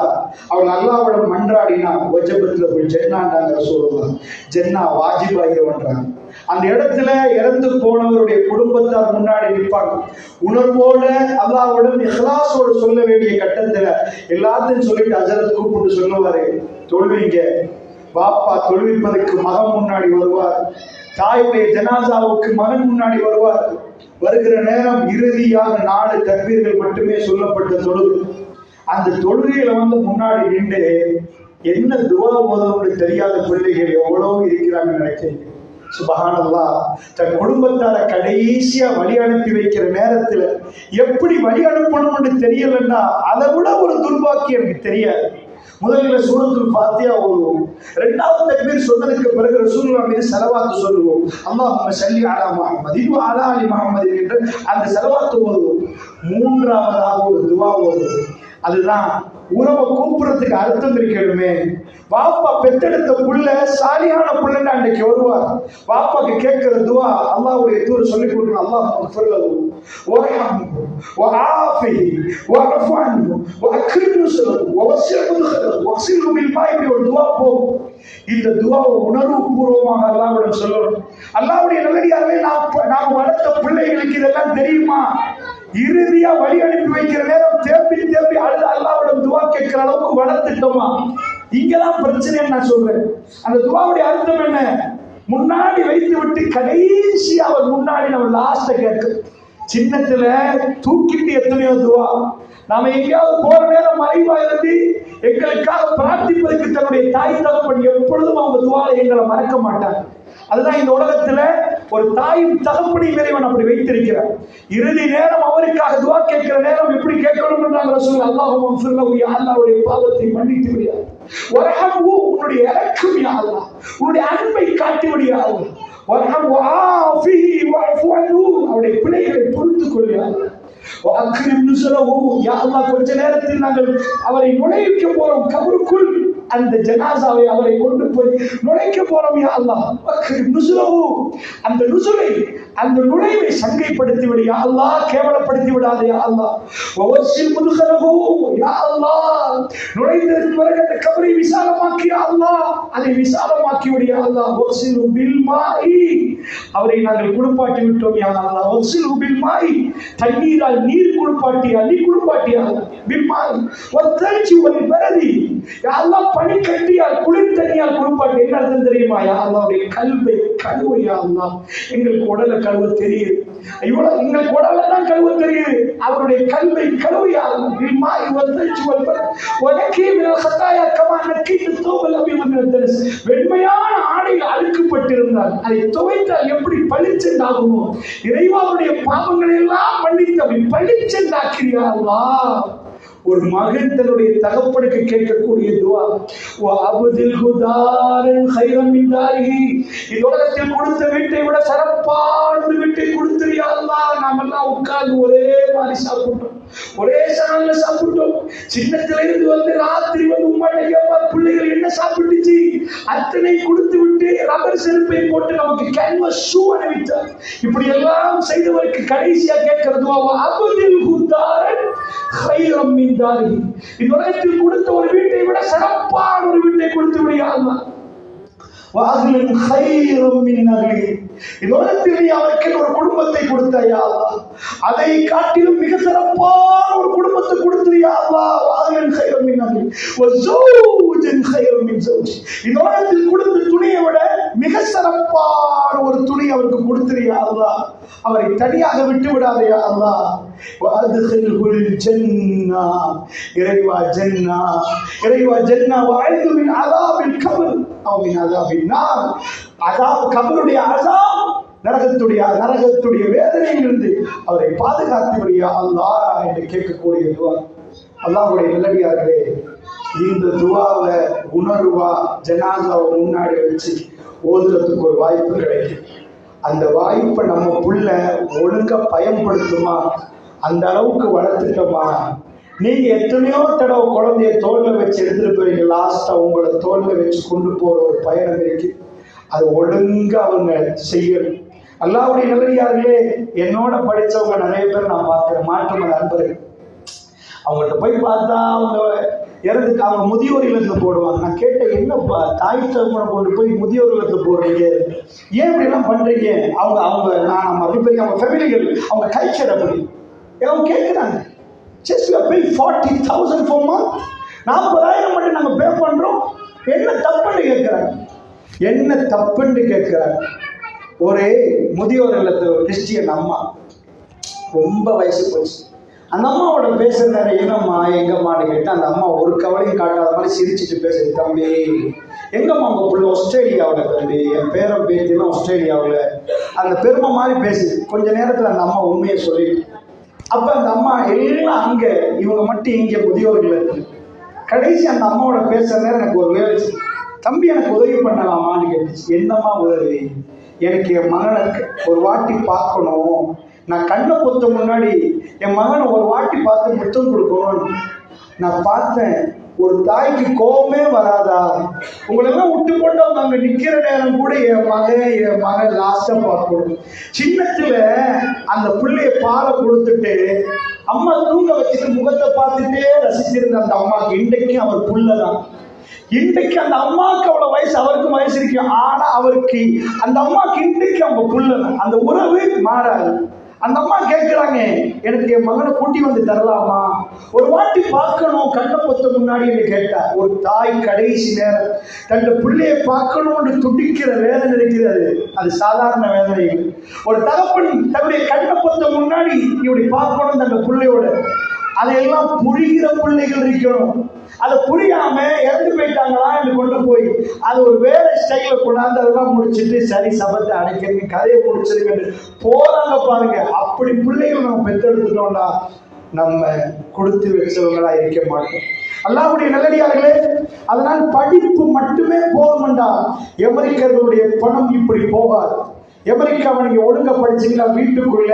அவள் அல்லாஹ்விடம் மன்றாடினா வஜபத்துல போய் ஜென்னாண்டாங்க சொல்லலாம். ஜென்னா வாஜிபாயிருவன்றாங்க. அந்த இடத்துல இறந்து போனவருடைய குடும்பத்தார் முன்னாடி நிற்பாங்க. உணர்வோட அல்லாஹ்விடம் இஹ்லாஸோடு சொல்ல வேண்டிய கட்டத்துல எல்லாத்தையும் சொல்லிட்டு ஹஜரத் கூப்பிட்டு சொல்லுவாரு, தொழுவீங்க. பாப்பா தொழுவிப்பதற்கு மகன் முன்னாடி வருவார், தாயுடைய ஜனாசாவுக்கு மகன் முன்னாடி வருவார். வருகிற நேரம் இறுதியாக 4 தக்பீர்கள் மட்டுமே சொல்லப்பட்ட தொழுகை. அந்த தொழுகையில முன்னாடி நின்று என்ன துவா ஓதும்னு தெரியாத பிள்ளைகள் எவ்வளவு இருக்கிறாங்கன்னு நினைக்கிறீங்க. சுபஹானல்லாஹ். தன் குடும்பத்தார கடைசியா வழி அனுப்பி வைக்கிற நேரத்துல எப்படி வழி அனுப்பணும்னு தெரியலன்னா அதை விட ஒரு துர்பாக்கியம் எனக்கு தெரியாது. முதல்ல சூரத்துல் ஃபாத்திஹா ஓதுவோம். 2வது தக்பீர் சொன்னதுக்கு பிறகு ரசூலுல்லாஹ் மீது ஸலவாத் சொல்லுவோம். அல்லாஹும்ம ஸல்லி அலா முஹம்மது வ அலா ஆலி முஹம்மது என்று அந்த ஸலவாத் ஓதுவோம். 3வதாக ஒரு துஆ ஓதுவோம். அதுதான் உறவை கூப்பிடுறதுக்கு அர்த்தம் இருக்கணுமே. வாப்பா பெத்தெடுத்த புள்ள சாலியான புள்ளன்னு அன்னைக்கு வருவார். வாப்பாக்கு கேட்கிற துவா அல்லாஹ்வுடைய தூதர் சொல்லி கொடுக்கணும். அல்லாஹ் மக்ஃபிர்லஹு வர்ஹம்ஹு வஆஃபிஹி வஅஃபு அன்ஹு வஅக்ரிம் நுஸலஹு வவஸ்ஸிஹ் முத்கலஹு வக்ஸில்ஹு பில் மாஇ. இப்படி ஒரு துவா போகும். இந்த துவாவை உணர்வுபூர்வமாக அல்லாஹ்விடம் சொல்லணும். அல்லாஹ்வுடைய நல்லடியார்களே, நாம் வளர்த்த பிள்ளைகளுக்கு இதெல்லாம் தெரியுமா? இறுதியா வழி அனுப்பி வைக்கிற நேரம் தேம்பி அழுது அல்லாஹ்விடம் துவா கேட்கிற அளவுக்கு வளர்த்துட்டோமா? இங்கதான் பிரச்சனை. நான் சொல்றேன், அந்த துவாவுடைய அர்த்தம் என்ன? முன்னாடி வைத்து விட்டு கடைசி அவர் முன்னாடி நம்ம லாஸ்ட கேட்க. சின்னத்துல தூக்கிட்டு எத்தனையோ துவா. நாம எங்கேயாவது போற நேரம் மறைவா இருந்து எங்களுக்காக பிரார்த்திப்பதற்கு தன்னுடைய தாய் தகப்பன் எப்பொழுதும் அவங்க துவால எங்களை மறக்க மாட்டாங்க. அதுதான் இந்த உலகத்துல ஒரு தாயும் தகப்பனையும் இறைவன் அப்படி வைத்திருக்கிறார். இறுதி நேரம் அவருக்காக துவா கேட்கிற நேரம் எப்படி கேட்கணும் என்றாங்க ரசூல். அல்லாஹும்ம ஃபிர்லஹு, யா அல்லாஹ்வுடைய பாவத்தை மன்னித்து விடு, வர்ஹம்ஹு, உன்னுடைய இரக்கம் யா அல்லாஹ், உன்னுடைய அன்பை காட்டி விடு யா அல்லாஹ், வர்ஹம்ஹு ஆஃபிஹி வஅஃபு அன்ஹு, அவருடைய பிழைகளை பொறுத்துக் கொள் யா அல்லாஹ், வஅக்ரிம் நுஸலஹு, யா அல்லாஹ் கொஞ்ச நேரத்தில் நாங்கள் அவரை நுழைவிக்க போறோம் கபருக்குள், அந்த ஜனாசாவை அவரை கொண்டு போய் நுழைக்க போறோம் யா அல்லாஹ், வஅக்ரிம் நுஸலஹு, அந்த நுஸலை, அந்த நுழைவை சங்கைப்படுத்தி விடு யா அல்லாஹ், கேவலப்படுத்தி விடாதே யா அல்லாஹ், வவஸ்ஸில் முத்கலஹு, யா அல்லாஹ் நுழைந்ததற்கு பிறகு அந்த கபரை விசாலமாக்கி யா அல்லாஹ், அதை விசாலமாக்கி விடு யா அல்லாஹ், வஸ்ஸிலு பில் மாஇ, அவரை நாங்கள் குளிப்பாட்டி விட்டோம் யா அல்லாஹ், வஸ்ஸிலு பில் மாஇ, தண்ணீரால் நீர் குளிப்பாட்டியா, நீ குளிப்பாட்டியா, பில் மாஇ வத்தல்ஜி வல் பரதி, யா அல்லாஹ் பனி கட்டியால் குளிர் தண்ணியால் குளிப்பாட்டி. என்ன அர்த்தம் தெரியுமா? யா அல்லாஹ்வுடைய கல்வை கழுவ யா அல்லாஹ், எங்களுக்கு உடலை கழுவ தெரியுது, இவ்வளவு எங்களுக்கு உடலை தான் கழுவ தெரியுது, அவருடைய கல்வை கழுவ யா அல்லாஹ், பில் மாஇ வத்தல்ஜி வல் பரதி வனக்கி மினல் ஹதாயா கமா நக்கீது தௌபல் அபீத் மினல் தனஸ், வெண்மையான ஆடையில் அழுக்கப்பட்டிருந்தால் அதை துவைத்தால் எப்படி பளிச்சென்றாகுமோ, இறைவாவுடைய பாவங்களை எல்லாம் மன்னித்து அப்படி பளிச்சென்றாக்கிறியா அல்லாஹ். ஒரு மகன் தன்னுடைய தகப்பனுக்கு கேட்கக்கூடிய துவா, வஅப்தில் ஹுதாரன் கைரம் மின் தாரிஹி, இந்த உலகத்தில் கொடுத்த வீட்டை விட சிறப்பான வீட்டை கொடுத்தியா அல்லாஹ். நாம எல்லாம் உட்கார்ந்து ஒரே மாதிரி சாப்பிட்டோம், ஒரே சனால சாப்பிட்டோம், சின்னத்துல இருந்து வந்து ராத்திரி வந்து உம்மாட்ட கேட்பார், பிள்ளைகள் என்ன சாப்பிட்டுச்சு, அத்தனை கொடுத்து விட்டு ரப்பர் செருப்பை போட்டு நமக்கு கேன்வாஸ் ஷூ அணிவித்தார். இப்படி எல்லாம் செய்தவருக்கு கடைசியா கேட்கிற துவா, வஅப்தில் ஹுதாரன் கைரம் மின் தாரிஹி, இந்த உலகத்தில் கொடுத்த ஒரு வீட்டை விட சிறப்பான ஒரு வீட்டை கொடுத்து விடு அல்லாஹ். வஅஹ்லின் கைரம் மின் அஹ்லிஹி, இந்த உலகத்தில் நீ அவருக்கு ஒரு குடும்பத்தை கொடுத்தாயா அல்லாஹ், அதை காட்டிலும் மிக சிறப்பான ஒரு குடும்பத்தை கொடுத்தியா அல்லாஹ். வஅஹ்லின் கைரம் மின் அஹ்லிஹி வஸௌஜன் கைரம் மின் ஸௌஜி, இந்த உலகத்தில் கொடுத்த துணியை விட மிக சிறப்பான ஒரு துணி அவருக்கு கொடுத்தியா அல்லாஹ், அவரை தனியாக விட்டு விடாதயா அல்லாஹ். வஅத்கில்ஹுல் ஜன்னா, இறைவா ஜன்னா, இறைவா ஜன்னா, வஅய்து மின் அஸாபில் கப்ர் அவ் மின் அஸாபின் நார், அஸாப் கபருடைய அஸாப், நரகத்துடைய வேதனையிலிருந்து அவரை பாதுகாத்து விடியா அல்லாஹ் என்று கேட்கக்கூடிய துவா. அல்லாஹ்வுடைய நல்லடியார்களே, இந்த துவாவை உணர்வா ஜனாசாவை முன்னாடி வச்சு ஓதுறதுக்கு ஒரு வாய்ப்பு கிடைக்கும். அந்த வாய்ப்பை நம்ம புள்ள ஒழுங்கா பயன்படுத்துமா, அந்த அளவுக்கு வளர்த்துட்டோமா. நீங்க எத்தனையோ தடவை குழந்தைய தோல்ல வச்சு எடுத்துட்டு போறீங்க, லாஸ்டா உங்களை தோல்ல வச்சு கொண்டு போற ஒரு பயணம் இருக்கு, அது ஒழுங்கா அவங்க செய்யணும். அல்லாஹ்வுடைய நல்லடியார்களே, என்னோட படிச்சவங்க நிறைய பேர் நான் பார்க்கிறேன், மாற்று நண்பர்கள், அவங்கள்ட்ட போய் பார்த்தா அவங்க இறந்துக்கு அவங்க முதியோர் இல்லத்துல போடுவாங்க. நான் கேட்டேன், என்னப்பா தாய் தகப்பனை கொண்டு போய் முதியோர் இல்லத்துல போடுறீங்க, ஏன் இப்படி எல்லாம் பண்றீங்க? அவங்க நான் அப்படி அவங்க ஃபேமிலிகள், அவங்க கல்ச்சர் அப்படி அவங்க கேட்குறாங்க. Just you are paying 40,000 for month, 40,000 மட்டும் நாங்கள் பே பண்றோம், என்ன தப்புன்னு கேட்குறாங்க. என்ன தப்புன்னு கேட்குறாங்க. ஒரு முதியோர் இல்லத்துல ஒரு கிறிஸ்டியன் அம்மா, ரொம்ப வயசு போச்சு. அந்த அம்மாவோட பேசுற நேரம் என்னம்மா எங்கம்மான்னு கேட்டு அந்த அம்மா ஒரு கவலையும் காட்டாத மாதிரி சிரிச்சுட்டு பேசுது, தம்பி எங்கம்மா உங்க பிள்ளை ஆஸ்திரேலியாவில், தம்பி என் பேரன் பேத்திலாம் ஆஸ்திரேலியாவில், அந்த பெருமை மாதிரி பேசுது. கொஞ்ச நேரத்தில் அந்த அம்மா உண்மையை சொல்லிட்டு, அப்போ அந்த அம்மா எல்லாம் அங்கே, இவங்க மட்டும் இங்கே முதியோர்கள் இருக்கு. கடைசி அந்த அம்மாவோட பேசுற நேரம் எனக்கு ஒரு வேலை, தம்பி எனக்கு உதவி பண்ணலாமான்னு கேட்டுச்சு. என்னம்மா உதவி? எனக்கு என் மகனுக்கு ஒரு வாட்டி பார்க்கணும், நான் கண்ணை பொத்த முன்னாடி என் மகனை ஒரு வாட்டி பார்த்து முத்தம் கொடுக்கணும். நான் பார்த்தேன், ஒரு தாய்க்கு கோபமே வராதா? உங்களெல்லாம் விட்டு போட்டவங்க அங்கே நிற்கிற நேரம் கூட என் மகன் லாஸ்டா பார்க்கணும். சின்னத்துல அந்த பிள்ளைய பாலை கொடுத்துட்டு அம்மா தூங்க வச்சுட்டு முகத்தை பார்த்துட்டே ரசிச்சிருந்த அந்த அம்மாவுக்கு இன்றைக்கு அவர் புள்ளதான். இன்றைக்கு அந்த அம்மாவுக்கு அவ்வளவு வயசு, அவருக்கு வயசு இருக்கு, ஆனா அவருக்கு அந்த அம்மாவுக்கு இன்றைக்கு அவங்க புள்ளதான். அந்த உறவு மாறாது. அந்த அம்மா கேட்கிறாங்க, எனக்கு என் மகனை கூட்டி வந்து தரலாமா, ஒரு வாட்டி பார்க்கணும் கண்ணை பொத்த முன்னாடி கேட்டா. ஒரு தாய் கடைசி நேரம் தன் பிள்ளையை பார்க்கணும்னு துடிக்கிற வேதனை இருக்கிறது, அது சாதாரண வேதனை. ஒரு தகப்பன் தன்னுடைய கண்ணை பொத்த முன்னாடி இப்படி பார்க்கணும் தன் பிள்ளையோட, அதையெல்லாம் புரிகிற பிள்ளைகள் இருக்கணும். அதை புரியாம இறந்து போயிட்டாங்களா என்று கொண்டு போய் அது ஒரு வேலை ஸ்டைல கொண்டாந்து அதெல்லாம் முடிச்சுட்டு சரி சபத்தை அடைக்கிறீங்க, கதையை முடிச்சிருங்க போறாங்க பாருங்க. அப்படி பிள்ளைகள் நம்ம பெற்றெடுத்துட்டோம்னா நம்ம கொடுத்து வச்சவங்களா இருக்க மாட்டோம். அல்லாஹ்வுடைய நல்லடியார்களே, அதனால் படிப்பு மட்டுமே போதும்டா. அமெரிக்கர்களுடைய பணம் இப்படி போகாது. அமெரிக்காவை நீங்க ஒழுங்க படிச்சீங்கன்னா வீட்டுக்குள்ள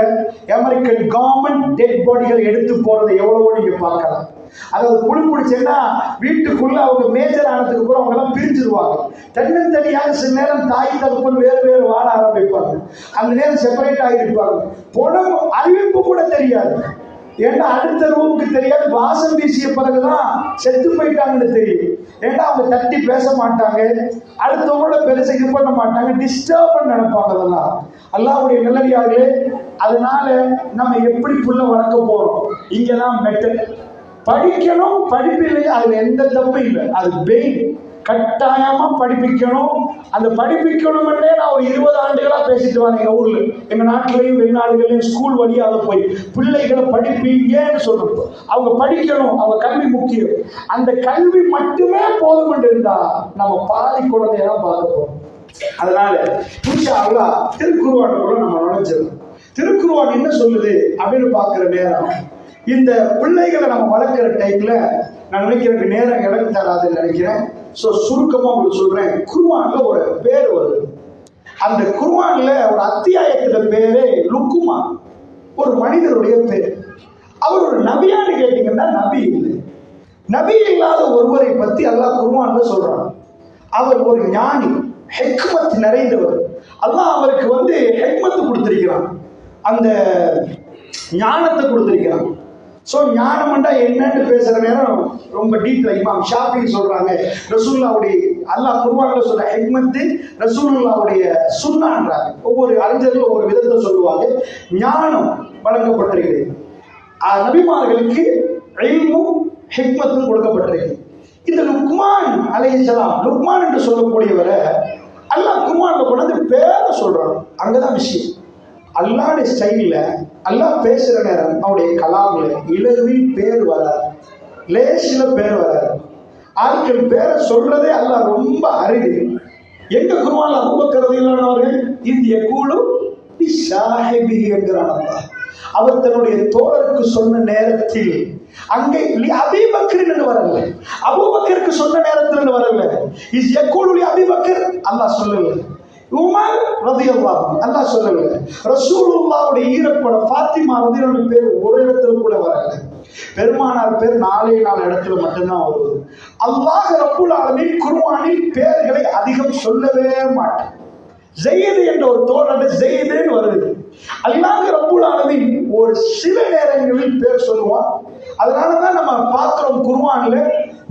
அமெரிக்கன் கவர்மெண்ட் டெட் பாடிகள் எடுத்து போறதை எவ்வளவோ நீங்க பார்க்கலாம். அதாவது குடிச்சேன்னா வீட்டுக்குள்ள அவங்க மேஜர் ஆனதுக்கு அப்புறம் அவங்க எல்லாம் பிரிஞ்சிருவாங்க. தனித்தனியாக சில நேரம் தாய் தகப்பன் வேறு வேறு வாழ ஆரம்பிப்பாங்க. அந்த நேரம் செப்பரேட் ஆகிருப்பாங்க. பணம் அறிவிப்பு கூட தெரியாது. ஏன்னா அடுத்த ரூமுக்கு தெரியாது. வாசம் வீசிய பிறகுதான் செத்து போயிட்டாங்கன்னு தெரியும். ஏன்னா அவங்க தட்டி பேச மாட்டாங்க, அடுத்தவங்களோட பெருசா இது பண்ண மாட்டாங்க, டிஸ்டர்ப் நினைப்பாங்க. அதெல்லாம் அல்லாஹ்வுடைய நல்லடியார்களே, அதனால நம்ம எப்படி புள்ள வளர்க்க போறோம்? இங்கதான் மெட்டல் படிக்கணும். படிப்பு இல்லையா, அதுல எந்த தப்பு இல்லை. அது பெயின் கட்டாயமா படிப்பிக்கணும். அந்த படிப்பிக்கணும்னே நான் ஒரு 20 ஆண்டுகளா பேசிட்டு வரேன். எங்க ஊர்ல, எங்க நாட்டிலையும் வெளிநாடுகளையும் ஸ்கூல் வழியாக போய் பிள்ளைகளை படிப்பீங்கன்னு சொல்றோம். அவங்க படிக்கணும், அவங்க கல்வி முக்கியம். அந்த கல்வி மட்டுமே போதும் என்று இருந்தா நம்ம பாதி குழந்தையெல்லாம் பார்க்க போறோம். அதனால இன்ஷா அல்லாஹ் திருக்குர்ஆனுக்குள்ள நம்ம நுழைஞ்சிடலாம். திருக்குர்ஆன் என்ன சொல்லுது அப்படின்னு பார்க்கிற நேரம், இந்த பிள்ளைகளை நம்ம வளர்க்கிற டைம்ல நான் நினைக்கிறதுக்கு நேரம் இடம் தராதுன்னு நினைக்கிறேன். சுருக்கமா உங்களுக்கு சொல்றேன். குர்ஆன்ல ஒரு பேர் வருது. அந்த குர்ஆன்ல ஒரு அத்தியாயத்துல பேரு லுக்மான், ஒரு மனிதருடைய பேர். அவர் ஒரு நபியான்னு கேட்டீங்கன்னா நபி இல்லை. நபி இல்லாத ஒருவரை பத்தி அல்லாஹ் குர்ஆன்ல சொல்றான். அவர் ஒரு ஞானி, ஹிக்மத் நிறைந்தவர். அல்லாஹ் அவருக்கு ஹிக்மத் கொடுத்திருக்கிறான், அந்த ஞானத்தை கொடுத்திருக்கிறான். ஞானம்டா என்னன்னு பேசுற நேரம் ரொம்ப டீப்ல இமாம் ஷாஃபி சொல்றாங்க, ரசூலுல்லாஹ்வுடைய அல்லாஹ் குர்ஆன்ல சொல்ற ஹிக்மத் ரசூலுல்லாஹ்வுடைய சுன்னன்றாங்க. ஒவ்வொரு அறிஞர்கள் ஒவ்வொரு விதத்தை சொல்லுவாங்க. ஞானம் வழங்கப்பட்டிருக்கிறது. நபிமார்களுக்கு இல்மும் ஹிக்மத்தும் கொடுக்கப்பட்டிருக்கு. இந்த லுக்மான் அலைஹிஸ்ஸலாம், லுக்மான் என்று சொல்லக்கூடியவரை அல்லாஹ் குர்ஆன்ல கொண்டு பேரை சொல்றான். அங்கதான் விஷயம். அல்லாஹ்வுடைய ஸ்டைல்ல அல்லாஹ் பேசுற நேரம் அவருடைய கலாம்ல இலகுவில் பேர் வராது, லேசில பேர் வராது. ஆட்கள் பேரை சொல்றதே அல்லாஹ் ரொம்ப அரிது. எங்க குர்ஆன்ல அபூபக்கர் ரலியல்லாஹு அவர்கள் இந்திய கூழு சாஹிபி என்கிறான் அல்லாஹ். அவர் தன்னுடைய தோழருக்கு சொன்ன நேரத்தில் அங்கே அபீபக்கர் என்று வரல, அபூபக்கருக்கு சொன்ன நேரத்தில் வரல. இஸ் யகூலு அபீபக்கர் அல்லாஹ் சொல்லல, உமர் ரலியல்லாஹு அல்லாஹ் சொல்லல. ரசூலுல்லாஹ்வுடைய ஈரப்பட ஃபாத்திமா ரலியல்லாஹு பேர் ஒரு இடத்துல கூட வரல. பெருமானார் பேர் 4 இடத்துல மட்டும்தான் வருது. அல்லாஹ் ரப்புல் ஆலமீன் குர்ஆனில் பேர்களை அதிகம் சொல்லவே மாட்டார். ஜெயித் என்ற ஒரு தோழர் ஜெயித்னு வருது. அல்லாஹ் ரப்புல் ஆலமீன் ஒரு சில நேரங்களில் பேர் சொல்லுவான். அதனாலதான் நம்ம பார்க்கிறோம் குர்ஆன்ல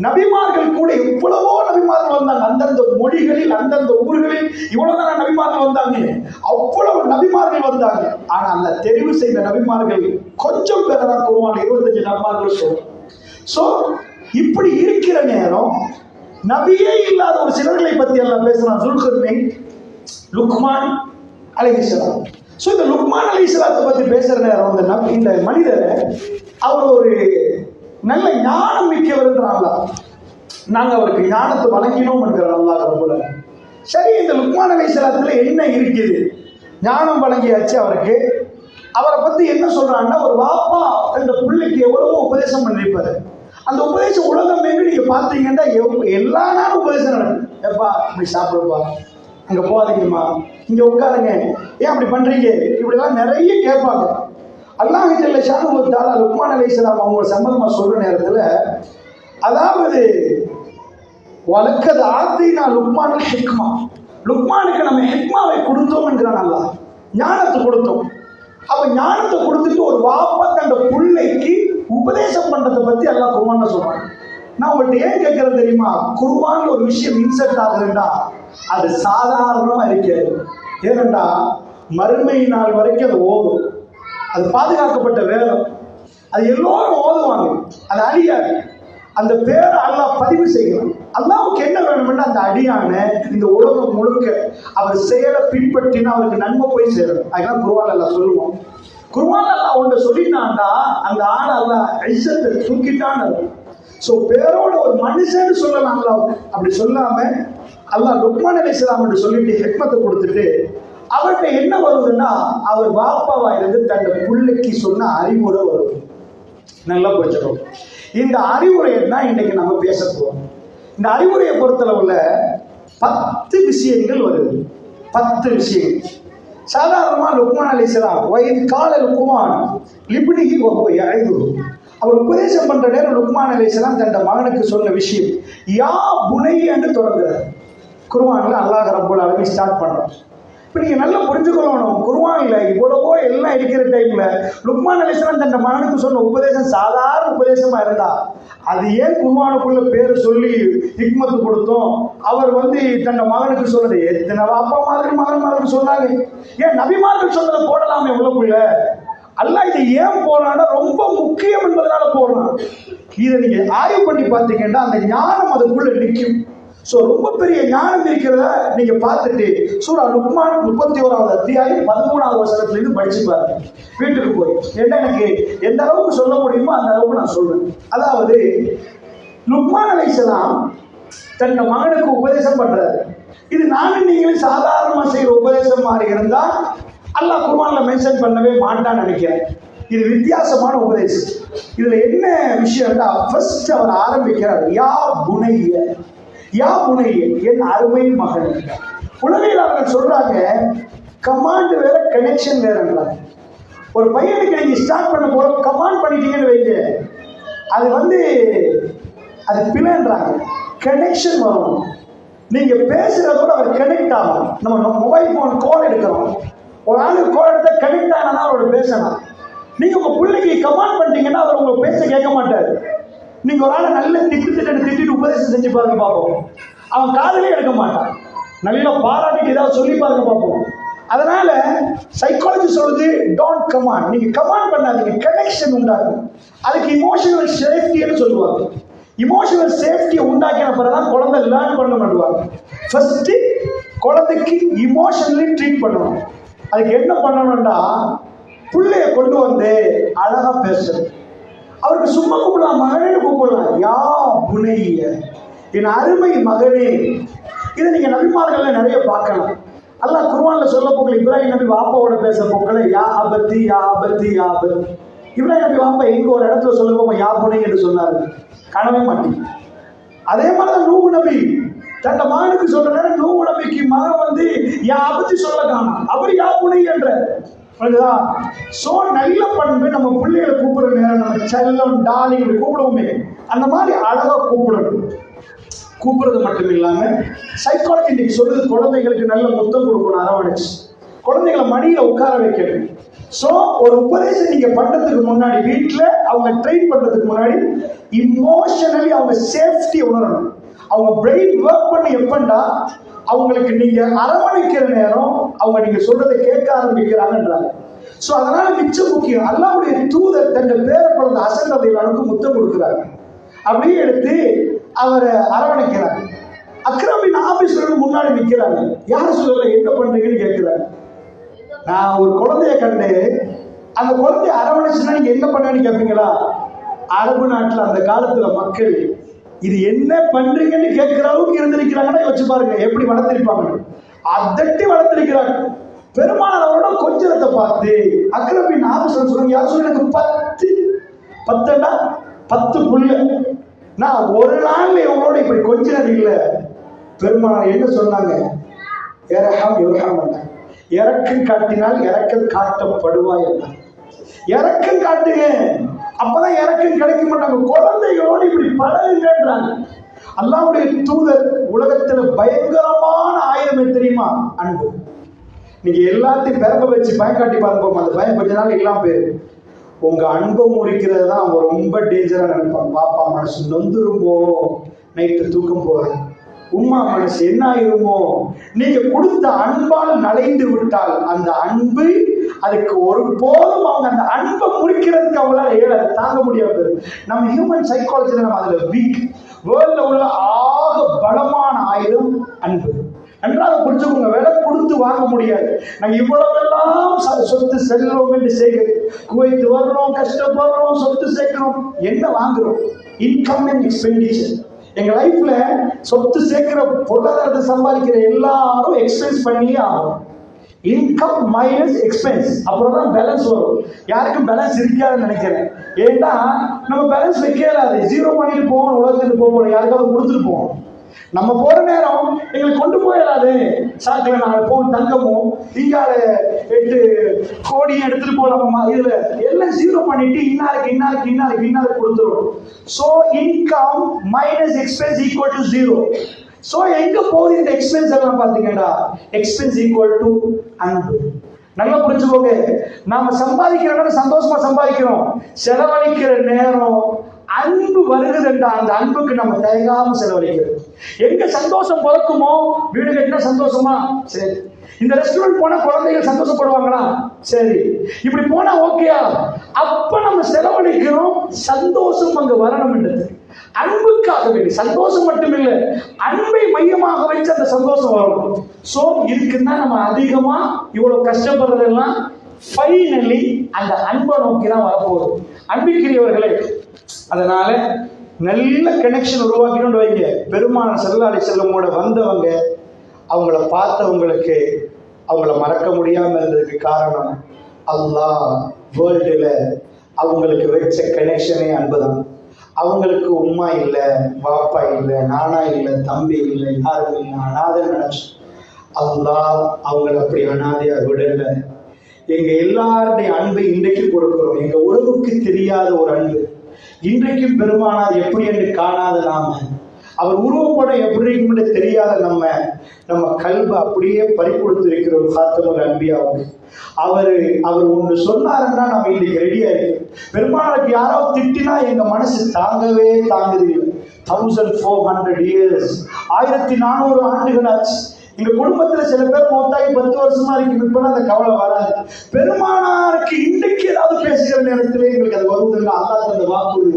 நபிமார்கள் கூட எவ்வளவோ நபிமார்கள் வந்தாங்க. அந்தந்த மொழிகளில் அந்தந்த ஊர்களில் இவ்வளவுதான் நபிமார்கள் வந்தாங்க. அவ்வளவு நபிமார்கள் வந்தாங்க. ஆனா அந்த தெரிவு செய்த நபிமார்கள் கொஞ்சம் பேர் தான் குர்ஆன்ல 25 நபிமார்கள் சொல்றோம். இப்படி இருக்கிற நேரம் நபியே இல்லாத ஒரு சிலர்களை பத்தி எல்லாம் பேசுறான். சுல்கர்னைன், லுக்மான் அலைஹிஸ்ஸலாம். இந்த லுக்மான் அலைஹிஸ்ஸலாத்தை பத்தி பேசுற நேரம் இந்த மனிதர் அவர் ஒரு நல்ல ஞானம் மிக்கவர். நாங்க அவருக்கு ஞானத்தை வழங்கினோம் என்கிற அல்லாஹ் ரப்பல் ஆலமீன். சரி, இந்த லுக்மான் அலைஹிஸ்ஸலாத்துல என்ன இருக்குது? ஞானம் வழங்கியாச்சு அவருக்கு. அவரை பத்தி என்ன சொல்றாங்கன்னா, ஒரு வாப்பா அந்த பிள்ளைக்கு எவ்வளவோ உபதேசம் பண்ணிருப்பாரு. அந்த உபதேசம் உலகம் நீங்க பாத்தீங்கன்னா எல்லா நாளும் உபதேசம் நடக்கும். எப்பா இப்படி சாப்பிடுப்பா, அங்க போகாதீங்கம்மா, இங்க உட்காருங்க, ஏன் அப்படி பண்றீங்க, இப்படிலாம் நிறைய கேட்பாங்க. அல்லாஹ் ஜல்ல ஷானுஹு வ தஆலா லுக்மான் அலைஹிஸ்ஸலாம் அவங்க சம்பந்தமா சொல்ற நேரத்துல, அதாவது வலக்கத் ஆத்தினா லுக்மானுல் ஹிக்மா, லுக்மானுக்கு நம்ம ஹிக்மாவை கொடுத்தோம் என்கிறான் அல்லாஹ். ஞானத்தை கொடுத்தோம். அப்ப ஞானத்தை கொடுத்துட்டு ஒரு வாப்பா தன் பிள்ளைக்கு உபதேசம் பண்றதை பத்தி அல்லாஹ் குர்ஆன்ல சொல்றாங்க. நான் உங்கள்கிட்ட ஏன் கேட்கறது தெரியுமா? குர்ஆன்ல ஒரு விஷயம் இன்செர்ட் ஆகுதுன்னா அது சாதாரணமா இருக்காது. ஏனென்றா மறுமை நாள் வரைக்கும் அது ஓடும். அது பாதுகாக்கப்பட்ட வேதம். அது எல்லோரும் ஓதுவாங்க, அது அழியாது. அந்த பேரை அல்லாஹ் பதிவு செய்கிறான். அல்லாஹ்வுக்கு என்ன வேணும்னா அந்த அடியான இந்த உலகம் முழுக்க அவர் செயலை பின்பற்றினா அவருக்கு நன்மை போய் சேரும். அதெல்லாம் குர்ஆன்ல அல்லாஹ் சொல்லுவோம். குர்ஆன்ல அல்லாஹ் ஒன்று சொல்லிட்டான்டா அந்த ஆள் அல்லாஹ் இஸ்ஸத்தை தூக்கிட்டான்னு. சோ பேரோட ஒரு மனுஷன் சொல்லலாம். அப்படி சொல்லாம அல்லாஹ் லுக்மான் அலைஹிஸ்ஸலாம் என்று சொல்லிட்டு ஹிக்மத்தை கொடுத்துட்டு அவர்கிட்ட என்ன வருதுன்னா அவர் பாப்பாவா இருந்து தன் பிள்ளைக்கு சொன்ன அறிவுரை வருது. நல்லா புரிஞ்சுக்கணும். இந்த அறிவுரையை தான் இன்னைக்கு நம்ம பேச போறோம். இந்த அறிவுரையை பொறுத்தளவுல 10 விஷயங்கள் வருது. 10 விஷயங்கள். சாதாரணமா லுக்மான் அலைஹிஸ்ஸலாம் வயது கால லுக்மான் லிப்னிஹி வஹுவ யஇதுஹு, அவர் உபதேசம் பண்ற நேரம் லுக்மான் அலைஹிஸ்ஸலாம் தன் மகனுக்கு சொன்ன விஷயம் யா புனையன்னு தொடங்குறார். குர்ஆன்ல அல்லாஹ் ரப்பல் ஆலமீன் ஸ்டார்ட் பண்றார். இப்போ நீங்க நல்லா புரிஞ்சுக்கணும், குர்ஆன்ல இவ்வளவோ எல்லாம் இருக்கிற டைம்ல லுக்மான் அலைஹிஸ்ஸலாம் தன் மகனுக்கு சொன்ன உபதேசம் சாதாரண உபதேசமா இருந்தா அது ஏன் குர்ஆனுக்குள்ள பேர் சொல்லி ஹிக்மத்து கொடுத்தோம்? அவர் தன் மகனுக்கு சொன்னது எத்தனை அப்பா மாதிரி மகன்மாருக்கு சொன்னாங்க. ஏன் நபிமார்கள் சொன்னதை போடலாமே உள்ளக்குள்ள? அல்லாஹ் இதை ஏன் போறான்னா ரொம்ப முக்கியம் என்பதனால போடுறான். இதை நீங்க ஆய்வு பண்ணி பார்த்தீங்கன்னா அந்த ஞானம் அதுக்குள்ள நிற்கும். சோ ரொம்ப பெரிய ஞானம் இருக்கிறத நீங்க பார்த்துட்டு சூரா லுக்மான் 31வது அத்தியாயம் 13வது வசனத்துல இருந்து படிச்சு பாருங்க வீட்டுக்கு போய். ஏன்னா எனக்கு எந்த அளவுக்கு சொல்ல முடியுமோ அந்த அளவுக்கு நான் சொல்றேன். அதாவது லுக்மான் அலைஹிஸ்ஸலாம் தன் மகனுக்கு உபதேசம் பண்றாரு. இது நானும் நீங்களும் சாதாரணமா செய்யற உபதேசம் மாதிரி இருந்தா அல்லாஹ் குர்ஆன்ல மென்ஷன் பண்ணவே மாட்டான்னு நினைக்கிறேன். இது வித்தியாசமான உபதேசம். இதுல என்ன விஷயம்னா ஃபர்ஸ்ட் அவர் ஆரம்பிக்கிறார் யா புனைய, யா புனைய என் அருமை மகன். உளவியலாளர்கள் சொல்றாங்க கமாண்ட் வேற கனெக்ஷன் வேறன்றாங்க. ஒரு பையனுக்கு நீங்க ஸ்டார்ட் பண்ண போற கமாண்ட் பண்ணிட்டீங்கன்னு வைங்க, அது பிழைன்றாங்க. கனெக்ஷன் வரும். நீங்க பேசுறதோட அவர் கனெக்ட் ஆகும். நம்ம மொபைல் போன் கால் எடுக்கிறோம், ஒரு ஆளுக்கு கால் எடுத்தா கனெக்ட் ஆனா அவரோட பேசலாம். நீங்க உங்க பிள்ளைக்கு கமாண்ட் பண்ணிட்டீங்கன்னா அவர் உங்க பேச கேட்க மாட்டாரு. நீங்க ஒரு ஆளை நல்ல திட்டிட்டு உபதேசம் செஞ்சு பாருங்க பார்ப்போம், அவன் காதலே எடுக்க மாட்டான். நல்லா பாராட்டிட்டு ஏதாவது சொல்லி பாருங்க பார்ப்போம். அதனால சைக்காலஜி சொல்லுது டோன்ட் கமாண்ட். நீங்க கமாண்ட் பண்ணாதீங்க, கனெக்ஷன் உண்டாகும். அதுக்கு இமோஷனல் சேஃப்டின்னு சொல்லுவாங்க. இமோஷனல் சேஃப்டியை உண்டாக்கின பிறகுதான் குழந்தை லேர்ன் பண்ண மாட்டுவாங்க. ஃபர்ஸ்ட் குழந்தைக்கு இமோஷனலி ட்ரீட் பண்ணணும். அதுக்கு என்ன பண்ணணும்னா பிள்ளைய கொண்டு வந்து அழகா பேசணும். அவருக்கு சும்மா கூப்பிடலாம், மகனே கூப்பிடலாம். யா புனைய என் அருமை மகனே. இதை நீங்க நபிமார்கள்ல நிறைய பார்க்கலாம். அல்லாஹ் குர்ஆன்ல சொல்ல போக்கல இப்ராஹிம் நபி வாப்பாவோட பேச போக்கல யா அபத்தி யா அபத்தி யா அபத்தி. இப்ராஹிம் நபி வாப்பா எங்க ஒரு இடத்துல சொல்ல போக யா புனை என்று சொன்னாரு, காணவே மாட்டீங்க. அதே மாதிரிதான் நூஹ் நபி தன் மகனுக்கு சொல்ற நேரம் நூஹ் நபிக்கு மகன் யா அபத்தி சொல்ல காணும், அவர் யா புனை என்ற. சோ நல்ல பண்பு நம்ம பிள்ளைகளை கூப்பிடுற நேரம் நம்ம செல்லம் டாலிங் கூப்பிடுவோமே அந்த மாதிரி அழகா கூப்பிடணும். கூப்பிடுறது மட்டும் இல்லாம சைக்காலஜி இன்னைக்கு சொல்லுது குழந்தைகளுக்கு நல்ல முத்தம் கொடுக்கணும், அரவணைச்சு குழந்தைகளை மடியில உட்கார வைக்கணும். சோ ஒரு உபதேசம் நீங்க பண்றதுக்கு முன்னாடி வீட்டுல அவங்க ட்ரெயின் பண்றதுக்கு முன்னாடி இமோஷனலி அவங்க சேஃப்டி உணரணும். அவங்க பிரெயின் ஒர்க் பண்ணி எப்பண்டா அவங்களுக்கு நீங்க அரவணைக்கிற நேரம் அவங்க நீங்க சொல்றதை கேட்க ஆரம்பிக்கிறாங்கன்றாங்க. சோ அதனால மிச்சம் முக்கியம் அல்லாஹ்வுடைய தூதர் தன் பேர குழந்தை ஹசன் ரலியல்லாஹு முத்தம் கொடுக்கிறாங்க. அப்படியே எடுத்து அவரை அரவணைக்கிறாங்க. அக்ரமின் ஆபீஸ்ல முன்னாடி நிக்கிறாங்க. யாரும் சொல்லல என்ன பண்றீங்கன்னு கேட்கிறாங்க. நான் ஒரு குழந்தைய கண்டு அந்த குழந்தைய அரவணைச்சுன்னா நீங்க என்ன பண்ணுன்னு கேட்பீங்களா? அரபு நாட்டுல அந்த காலத்துல மக்கள் இது என்ன பண்றீங்கன்னு கேட்கிற அளவுக்கு இருந்திருக்கிறாங்கன்னா யோசிச்சு பாருங்க எப்படி வளர்த்திருப்பாங்க. அதட்டி வளர்த்திருக்கிறாங்க. பெருமானார் அவரோட கொஞ்சத்தை பார்த்து அக்ரமின் ஆபீஸ்ல சொல்லுங்க, யாரும் சொல்லி எனக்கு 10 புள்ள, நான் ஒரு நாள் இவங்களோட இப்படி கொஞ்சினது இல்லை. பெருமானார் என்ன சொன்னாங்க? இறக்கம் காட்டினால் இறக்கம் காட்டப்படுவாய் என்ன. இறக்கம் காட்டுங்க, அப்பதான் இறக்கம் கிடைக்க மாட்டாங்க. குழந்தைகளோடு இப்படி பழகுங்கன்றாங்க. அல்லாஹ்வுடைய தூதர் உலகத்துல பயங்கரமான ஆயுதம் தெரியுமா? அன்பு. நீங்க எல்லாத்தையும் பிறப்ப வச்சு பயம் காட்டி பார்ப்போம், அந்த பயம் கொஞ்ச நாள் எல்லாம் பேரு. உங்க அன்பை முறிக்கிறது தான் அவங்க ரொம்ப டேஞ்சரா நினைப்பாங்க. பாப்பா மனசு நொந்துருமோ, நைட்டு தூக்கம் போறது, உம்மா மனசு என்ன ஆயிருமோ. நீங்க கொடுத்த அன்பால் நலைந்து விட்டால் அந்த அன்பு அதுக்கு ஒரு போதும் அவங்க அந்த அன்பை முறிக்கிறதுக்கு அவங்களால ஏழை தாங்க முடியாது. நம்ம ஹியூமன் சைக்காலஜில நம்ம அதுல வீக். வேர்ல்ட்ல உள்ள ஆக பலமான ஆயுதம் அன்பு. நன்றாக புரிஞ்சுக்கோங்க. விலை கொடுத்து வாங்க முடியாது. நாங்க இவ்வளவெல்லாம் சொத்து செல்வம் என்று செய்கிறோம், குவைத்து வர்றோம், கஷ்டப்படுறோம், சொத்து சேர்க்கிறோம், என்ன வாங்குறோம்? Income and expenditure. எங்க லைஃப்ல சொத்து சேர்க்கிற, பொருளாதாரத்தை சம்பாதிக்கிற எல்லாரும் எக்ஸ்பென்ஸ் பண்ணியே ஆகும். இன்கம் மைனஸ் எக்ஸ்பென்ஸ், அப்புறம் தான் பேலன்ஸ் வரும். யாருக்கும் பேலன்ஸ் இருக்காதுன்னு நினைக்கிறேன். ஏன்னா நம்ம பேலன்ஸ் வைக்கலாது, ஜீரோ பண்ணிட்டு போகணும், உலகத்துக்கு போகணும், யாருக்காவது கொடுத்துட்டு போகணும். நம்ம போற நேரம் எங்களுக்கு கொண்டு போயிடாது. சாக்கில் 4 பவுன் தங்கமும் இங்கால 8 கோடியும் எடுத்துட்டு போலாமா? இதுல எல்லாம் ஜீரோ பண்ணிட்டு இன்னாருக்கு கொடுத்துரும். So income minus expense equal to 0. So எங்க போகுது இந்த எக்ஸ்பென்ஸ் எல்லாம் பாத்தீங்கன்னா, எக்ஸ்பென்ஸ் ஈக்குவல் டு அன்பு. நல்லா புரிஞ்சுக்கோங்க. நாம சம்பாதிக்கிறோம்னா சந்தோஷமா சம்பாதிக்கிறோம், செலவழிக்கிற நேரம் அன்பு வருகுதுன்றா அந்த அன்புக்கு நம்ம தயங்காம செலவழிக்கிறது. எங்க சந்தோஷம் பிறக்குமோ, வீடு கட்டினா சந்தோஷமா, சரி. இந்த ரெஸ்டாரண்ட் போனா குழந்தைகள் சந்தோஷப்படுவாங்களா, சரி. இப்படி போனா ஓகேயா, அப்ப நம்ம செலவழிக்கிறோம். சந்தோஷம் அங்க வரணும் என்றது அன்புக்காக வேண்டி. சந்தோஷம் மட்டும் இல்லை, அன்பை மையமாக வச்சு அந்த சந்தோஷம் வரும். சோ இதுக்குன்னா நம்ம அதிகமா இவ்வளவு கஷ்டப்படுறதெல்லாம் ஃபைனலி அந்த அன்பை நோக்கி தான் வரப்போகுது. அன்பிற்குரியவர்களே, அதனால நல்ல கனெக்ஷன் உருவாக்கணும்னு வைங்க. பெருமானார் ஸல்லல்லாஹு அலைஹி வஸல்லம் வந்தவங்க, அவங்கள பார்த்தவங்களுக்கு அவங்கள மறக்க முடியாம இருந்ததுக்கு காரணம் அல்லாஹ் வேர்ல்டுல அவங்களுக்கு வச்ச கனெக்ஷனே அன்புதான். அவங்களுக்கு உம்மா இல்லை, பாப்பா இல்லை, நானா இல்லை, தம்பி இல்லை, யாரும் இல்லை, அனாதை நினைச்சு அல்லாஹ் அவங்கள அப்படி அனாதையா விடல. எங்க எல்லாருடைய அன்பை இன்றைக்கு கொடுக்கிறோம். எங்க உறவுக்கு தெரியாத ஒரு அன்பு இன்றைக்கும் பெருமானார் எப்படி என்று காணாத நாம, அவர் உருவப்படம் எப்படி இருக்குன்னு தெரியாத நம்ம கல்வி அப்படியே பறிகொடுத்து இருக்கிறோம் காத்தமுல் அன்பியாவுக்கு. அவர் ஒன்று சொன்னாருன்னா நம்ம இன்னைக்கு ரெடியா இருக்கு. பெருமானாருக்கு யாராவது திட்டினா எங்க மனசு தாங்கவே தாங்குது. 1400 years, 1400 ஆண்டுகள் ஆச்சு. எங்க குடும்பத்துல சில பேர் மொத்தாகி 10 வருஷமா இருக்கு, இப்ப அந்த கவலை வராது. பெருமானாருக்கு இன்றைக்கு ஏதாவது பேசுகிற நேரத்துல எங்களுக்கு அது வருவதில்லை. அல்லாஹ் அந்த வாக்குறுதி,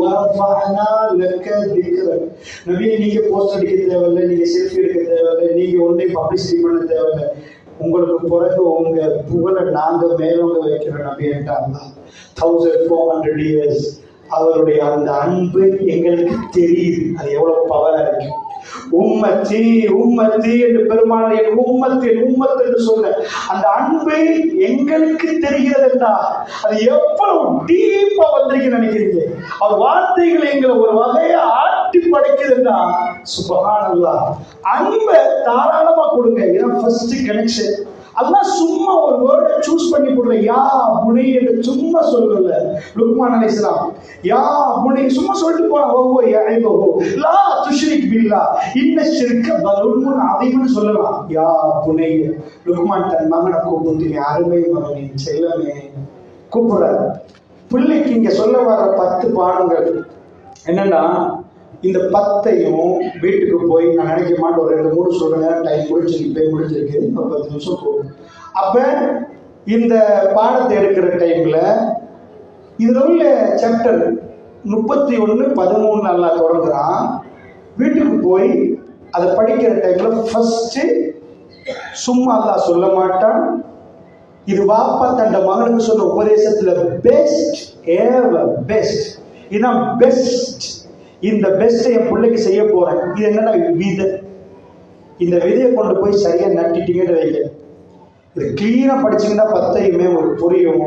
நபியை நீங்க போஸ்ட் அடிக்க தேவையில்லை, நீங்க செல்ஃபி எடுக்க தேவையில்லை, நீங்க ஒன்றை பப்ளிசிட்டி பண்ண தேவையில்லை, உங்களுக்கு பிறகு உங்க புகழை நாங்க மேலோங்க வைக்கிற நபி என்றாங்க. 1400 years அவருடைய அந்த அன்பு எங்களுக்கு தெரியுது. அது எவ்வளவு பவரா இருக்கு. உம்மத்தி உம்மத்தி என்று பெருமானார் என் உம்மத்து என்று சொல்ல அந்த அன்பு எங்களுக்கு தெரிகிறது என்றால் அது எவ்வளவு டீப்பா வந்திருக்கு நினைக்கிறீங்க. அவர் வார்த்தைகளை எங்களை ஒரு வகையை ஆட்டி படைக்குது என்றால் சுப்ஹானல்லாஹ். அன்பை தாராளமா கொடுங்க. இதான் ஃபர்ஸ்ட் கனெக்ஷன். அல்லாஹ் சும்மா ஒரு வேர்டை சூஸ் பண்ணி போடுற, யா புனி என்று சும்மா சொல்லல. லுக்மான் அலைஹிஸ்ஸலாம் யா புனி சும்மா சொல்லிட்டு போறான். ஓ யஐபு லா துஷ்ரிக் பில்லா இன்ன ஷிர்க பலுன் அதீம்னு சொல்லலாம். யா புனி லுக்மான் தன் மகனை கூப்பிட்டு, அருமை மகனே, செல்லமே கூப்பிடுறாரு. பிள்ளைக்கு இங்க சொல்ல வர 10 பாடங்கள் என்னன்னா, இந்த 10ஐயும் வீட்டுக்கு போய் நான் நினைக்க மாட்டேன், ஒரு 2-3 சொல்றேன், டைம் முடிஞ்சிருக்கு, ஒரு 10 நிமிஷம் போகும். அப்ப இந்த பாடத்தை எடுக்கிற டைம்ல இதுல உள்ள சாப்டர் 31-13 நல்லா தொடங்குறான். வீட்டுக்கு போய் அதை படிக்கிற டைம்ல ஃபர்ஸ்ட் சும்மா அல்லாஹ் சொல்ல மாட்டான். இது வாப்பா தண்ட மகனுக்கு சொன்ன உபதேசத்துல பெஸ்ட் எவர் பெஸ்ட். இதான் பெஸ்ட். இந்த பெஸ்ட்டை என் பிள்ளைக்கு செய்ய போறேன். இது என்னன்னா விதை. இந்த விதையை கொண்டு போய் சரியா நட்டிட்டீங்கன்னு வைங்க. இது கிளீனா படிச்சீங்கன்னா 10ஐயுமே ஒரு புரியும்.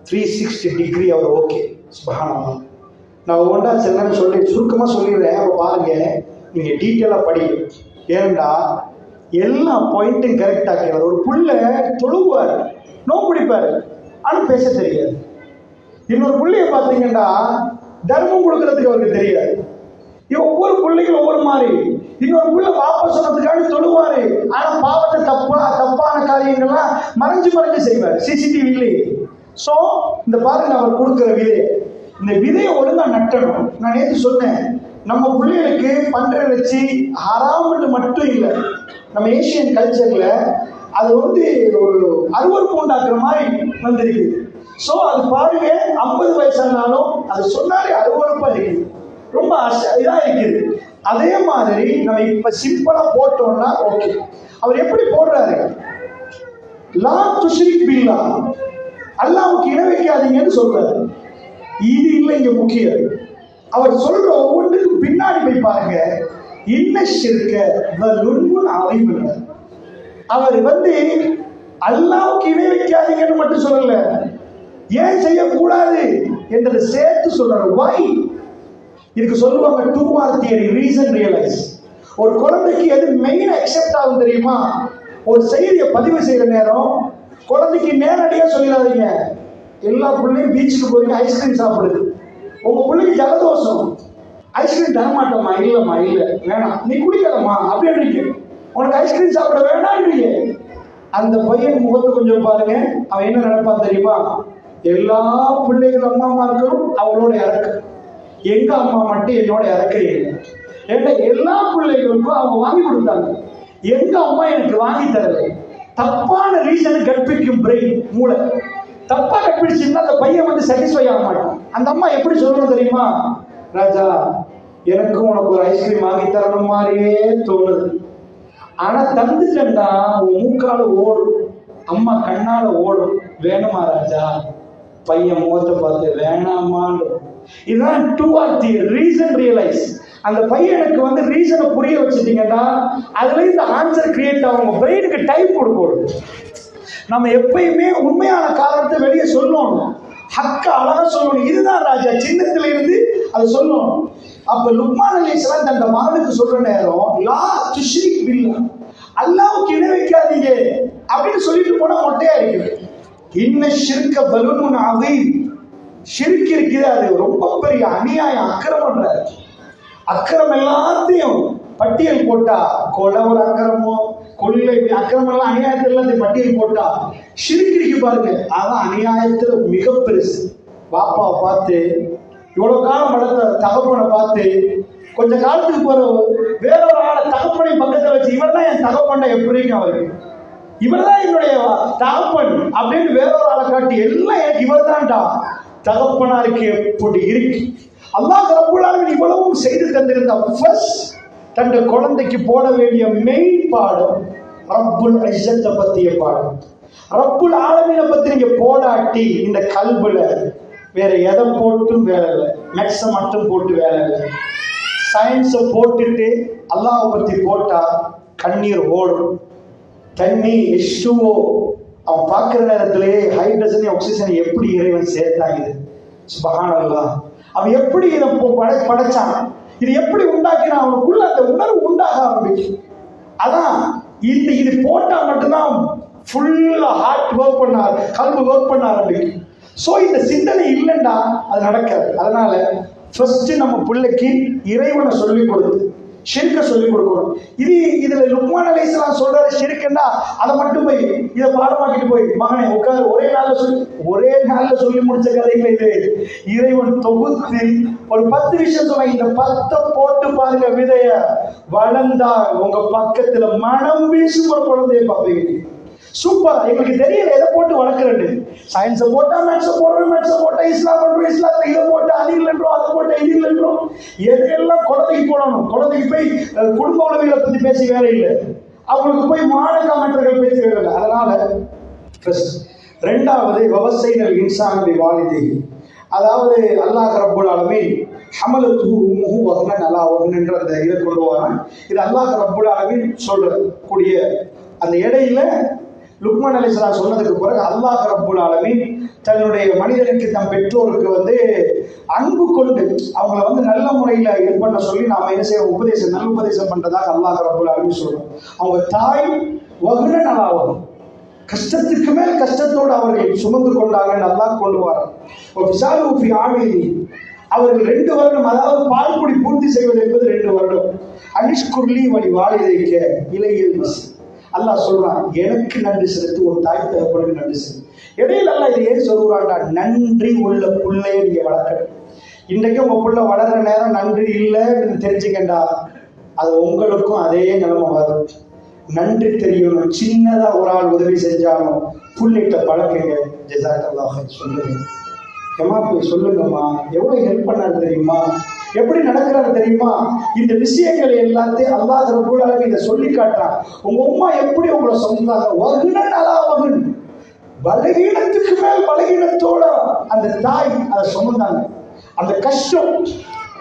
360 டிகிரி அவர் ஓகே. சுப்ஹானல்லாஹ். நான் ஒவ்வொன்றா சில நேரம் சொல்லி சுருக்கமா சொல்லிடுறேன். அப்ப பாருங்க, நீங்க டீட்டெயிலா படிங்க. ஏன்னா எல்லா பாயிண்ட்டும் கரெக்ட் ஆக்கிறது. ஒரு புள்ள தொழுவார், நோம்பு பிடிப்பாரு, ஆனா பேச தெரியாது. இன்னொரு புள்ளைய பாத்தீங்கன்னா தர்மம் கொடுக்கறதுக்கு அவருக்கு தெரியாது. ஒவ்வொரு பிள்ளைகளும் ஒவ்வொரு மாதிரி. இன்னொரு பிள்ளை பாப்பா சொன்னதுக்காக தொழுவாரு, ஆனா பாவத்தை தப்பான காரியங்கள்லாம் மறைஞ்சு செய்வார். சிசிடிவி இல்லையே. சோ இந்த பாருங்க, அவர் கொடுக்கிற விதை, இந்த விதையை ஒழுங்கா நட்டணும். நான் நேற்று சொன்னேன், நம்ம பிள்ளைகளுக்கு பண்ற வச்சு ஹராம்னு மட்டும் இல்லை, நம்ம ஏசியன் கல்ச்சர்ல அது ஒரு அருவருப்பு உண்டாக்குற மாதிரி வந்திருக்குது. சோ அது பாருங்க, 50 வயசானாலும் அது சொன்னாலே அருவருப்பா இருக்குது, ரொம்ப இதா இருக்குது. அதே மாதிரி நம்ம இப்ப சிம்பிளா போட்டோம்னா ஓகே. அவர் எப்படி போடுறாரு? லா துஷ்ரிக் பில்லாஹ், அல்லாஹ்வுக்கு இணை வைக்காதீங்கன்னு சொல்றாரு. இது இல்லை இங்க முக்கியம். அவர் சொல்ற ஒவ்வொன்றுக்கும் பின்னாடி போய் பாருங்க. இன்ன ஷிர்க வலுன் அலீம். அவர் அல்லாஹ்வுக்கு இணை வைக்காதீங்கன்னு மட்டும் சொல்லல, ஏன் செய்யக்கூடாது என்றதை சேர்த்து சொல்றாரு. வை? இதுக்கு சொல்லுவாங்க two mark theory, reason realise. ஒரு குழந்தைக்கு எது மெயின் அக்செப்ட் ஆகும் தெரியுமா? ஒரு செய்தியை பதிவு செய்யற நேரம் குழந்தைக்கு நேரடியா சொல்லிடாதீங்க, எல்லா பிள்ளையும் பீச்சுக்கு போய் ஐஸ்கிரீம் சாப்பிடுது, உங்க பிள்ளைக்கு ஜலதோஷம், ஐஸ்கிரீம் தரமாட்டோமா, இல்லம்மா இல்ல வேணாம், நீ குடிக்கலம்மா அப்படின்றீங்க, உனக்கு ஐஸ்கிரீம் சாப்பிட வேணான்றீங்க. அந்த பையன் முகத்தை கொஞ்சம் பாருங்க, அவன் என்ன நினைப்பான் தெரியுமா? எல்லா பிள்ளைகள் அம்மாமார்களும் அவளோட இறக்கு, எங்க அம்மா மட்டும் என்னோட இறக்கையே. ஏன்னா எல்லா பிள்ளைகளுக்கும் அவங்க வாங்கி கொடுத்தாங்க, எங்க அம்மா எனக்கு வாங்கி தரல. தப்பான ரீசனை கற்பிக்கும் பிரெயின், மூளை தப்பா கற்பிடிச்சுன்னா அந்த பையன் சாட்டிஸ்ஃபை ஆக மாட்டான். அந்த அம்மா எப்படி சொல்லணும் தெரியுமா? ராஜா, எனக்கும் உனக்கு ஒரு ஐஸ்கிரீம் வாங்கி தரணும் மாதிரியே தோணுது, ஆனா தந்துட்டா உன் மூக்கால ஓடும், அம்மா கண்ணால ஓடும், வேணுமா ராஜா? பையன் முகத்தை பார்த்து வேணாமான்னு. இதுதான் two are the reason realise. அந்த பையனுக்கு ரீசனை புரிய வச்சுட்டீங்கன்னா அதுல இந்த ஆன்சர் கிரியேட் ஆகும். பிரெயினுக்கு டைப் கொடுக்கணும். நம்ம எப்பயுமே உண்மையான காரணத்தை வெளியே சொல்லணும், ஹக்க அழகா சொல்லணும். இதுதான் ராஜா சின்னத்துல இருந்து அது சொல்லணும். அப்ப லுக்மான் அலைஹிஸ்ஸலாம் தன் மகனுக்கு சொல்ற நேரம் லா துஷ்ரிக் பில்லாஹ், அல்லாஹ்வுக்கு இணை வைக்காதீங்க அப்படின்னு சொல்லிட்டு போனா மொட்டையா இருக்குது. இன்ன ஷிர்க வலுன் அலீம். ஷிர்க் இருக்குது, அது ரொம்ப பெரிய அநியாயம், அக்கிரமன்றாரு. அக்கிரம் எல்லாத்தையும் பட்டியல் போட்டா, கொலை ஒரு அக்கிரமோ, கொள்ளை அக்கிரமம் எல்லாம் அநியாயத்தில் எல்லாத்தையும் பட்டியல் போட்டா ஷிர்க் இருக்கு பாருங்க, அதான் அநியாயத்துல மிக பெருசு. பாப்பாவை பார்த்து இவ்வளவு காலம் வளர்த்த தகப்பனை பார்த்து கொஞ்ச காலத்துக்கு போற வேற ஒரு ஆளை தகப்பனை பக்கத்துல வச்சு இவர் தான் என் தகப்பன் எப்படிங்க அவருக்கு, இவர் தான் என்னுடைய தகப்பன் அப்படின்னு வேற ஒரு ஆளை காட்டி எல்லாம் எனக்கு இவர் தான்டா தகப்பனாருக்கு எப்படி இருக்கு. அல்லாஹ் ரப்புல் ஆலமீன் இவ்வளவும் செய்து தந்திருந்த ஃபர்ஸ்ட் தன் குழந்தைக்கு போட வேண்டிய மெயின் பாடம் ரப்புல் இஸ்ஸத்தை பத்திய பாடம். ரப்புல் ஆலமீனை பத்தி நீங்க போடாட்டி இந்த கல்புல வேற எதை போட்டும் வேலை இல்லை, மேக்ஸை மட்டும் போட்டு வேலை இல்லை. சயின்ஸை போட்டுட்டு அல்லாஹ் பத்தி போட்டா கண்ணீர் ஓடும். தண்ணி H2O அவன் பார்க்கிற நேரத்திலேயே ஹைட்ரஜன் ஆக்சிஜன் எப்படி இறைவன் சேர்த்தாங்க. சுப்ஹானல்லாஹ், அவன் எப்படி இதை படைச்சான், இது எப்படி உண்டாக்கினா அவனுக்குள்ள அந்த உணர்வு உண்டாக ஆரம்பிக்கும். அதான் இது போட்டா மட்டும்தான் ஃபுல்லா ஹார்ட் ஒர்க் பண்ண, கல்வி ஒர்க் பண்ண ஆரம்பிக்கும். ஸோ இந்த சிந்தனை இல்லைண்டா அது நடக்காது. அதனால ஃபர்ஸ்ட் நம்ம பிள்ளைக்கு இறைவனை சொல்லிக் கொடுத்து ஷிர்க சொல்லிக் கொடுக்கணும். இதுல லுக்மான் அலைஹிஸ்ஸலாம் சொல்றாரு ஷிர்க்குன்னா அதை மட்டும் போய் இதை பாடமாக்கிட்டு போய் மகனே உட்கார் ஒரே நாள்ல சொல்லி முடிச்ச கதைகள் இது. இறைவன் தொகுத்து ஒரு 10 விஷயம் சொன்ன, இந்த 10 போட்டு பாருங்க, விதைய வளர்ந்தா உங்க பக்கத்துல மனம் வீசும் ஒரு குழந்தைய பார்ப்பீங்க. சூப்பர். எங்களுக்கு தெரியல எதை போட்டு வளர்க்குறது. சயின்ஸை போட்டா மேத்ஸை போடுறோம், மேத்ஸை போட்டா இஸ்லாம் பண்றோம், இஸ்லாத்தை இதை போட்டா அது இல்லைன்றோம், அதை போட்டா இது இல்லைன்றோம். எதையெல்லாம் குழந்தைக்கு போடணும். குழந்தைக்கு போய் குடும்ப உணவுகளை பத்தி பேசி வேலை இல்லை, அவங்களுக்கு போய் மாணக்கமெண்டர்கள் பேசி வேலை இல்லை. அதனால ரெண்டாவது வவசைனல் இன்சான் வாலிதை, அதாவது அல்லாஹ் ரப்புல் ஆலமீன் ஹமலத்துஹு உம்முஹு வஹ்னன் அலா வஹ்னன்ற அந்த இதை கொண்டு வரான். இது அல்லாஹ் ரப்புல் ஆலமீன் சொல்லக்கூடிய அந்த இடையில லுக்மான் அலைஹிஸ்ஸலாம் சொன்னதுக்கு பிறகு அல்லாஹ் ரப்புல் ஆலமீன் தன்னுடைய மனிதனுக்கு தம் பெற்றோருக்கு அன்பு கொண்டு அவங்கள நல்ல முறையில் இது பண்ண சொல்லி நாம என்ன செய்ய உபதேசம், நல்ல உபதேசம் பண்றதாக அல்லாஹ் ரப்புல் ஆலமீன் சொல்றோம். அவங்க தாய் வஹ்னன் அலா வஹ்ன், கஷ்டத்துக்கு மேல் கஷ்டத்தோடு அவர்கள் சுமந்து கொண்டாங்கன்னு அல்லாஹ் கொண்டு வரான். அவர்கள் 2 வருடம், அதாவது பால்குடி பூர்த்தி செய்வது என்பது 2 வருடம். அனிஷ்குர்லி வழி வாலிதைக்க இலையில் அல்லாஹ் சொல்றான், எனக்கு நன்றி செலுத்து, ஒரு தாய் தகப்பனுக்கு நன்றி செலுத்து. இடையில அல்லாஹ் இதை ஏன் சொல்றான்டா, நன்றி உள்ள புள்ளையை நீங்க வளர்க்கணும். இன்றைக்கு உங்க புள்ள வளர்ற நேரம் நன்றி இல்லைன்னு தெரிஞ்சுக்கண்டா, அது உங்களுக்கும் அதே நிலைமை வரும். நன்றி தெரியணும். சின்னதா ஒரு ஆள் உதவி செஞ்சாலும் புள்ளிட்ட பழக்கங்க. ஜஸாக்கல்லாஹ் சொல்லுங்க, ஏமா போய் சொல்லுங்கம்மா, எவ்வளவு ஹெல்ப் பண்ணாரு தெரியுமா, எப்படி நடக்கிறாரு தெரியுமா? இந்த விஷயங்களை எல்லாத்தையும் அல்லாஹ் ரப்பல் ஆலமீன் இதை சொல்லி காட்டுறான். உங்க அம்மா எப்படி உங்களை சொன்னாங்க, வகுனன் அலா வகுன், பலகீனத்துக்கு மேல் பலகீனத்தோட அந்த தாய் அதை சுமந்தாங்க. அந்த கஷ்டம்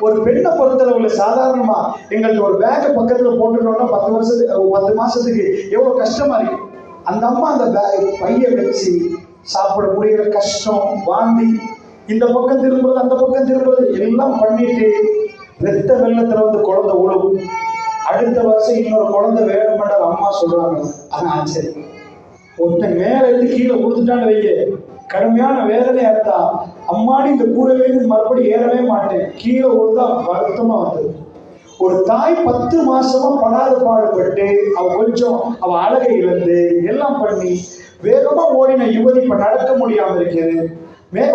ஒரு பெண்ணை பொறுத்தளவுல சாதாரணமா எங்களுக்கு ஒரு பேக பக்கத்துல போட்டுட்டோம்னா 10 மாசத்துக்கு எவ்வளவு கஷ்டமா இருக்கு. அந்த அம்மா அந்த பைய வச்சு சாப்பிட முடியல, கஷ்டம், வாந்தி, இந்த பக்கம் திரும்புறது அந்த பக்கம் திரும்புறது எல்லாம் பண்ணிட்டு ரத்த வெள்ளத்துல வந்து குழந்தை உழவு. அடுத்த வருஷம் இன்னொரு குழந்தை வேணும்ன்ற அம்மா சொல்றாங்க. ஆனா சரி, ஒருத்தன் மேல இருந்து கீழே கொடுத்துட்டான்னு வைய, கடுமையான வேதனை அர்த்தா, அம்மாடி இந்த கூடவே மறுபடியும் ஏறவே மாட்டேன், கீழே விழுந்தா வருத்தமா வந்தது. ஒரு தாய் 10 மாசமா படாத பாடுபட்டு அவ அழகை இழந்து எல்லாம் பண்ணி வேகமா ஓடின யுவதி இப்ப நடக்க முடியாம இருக்கிறது.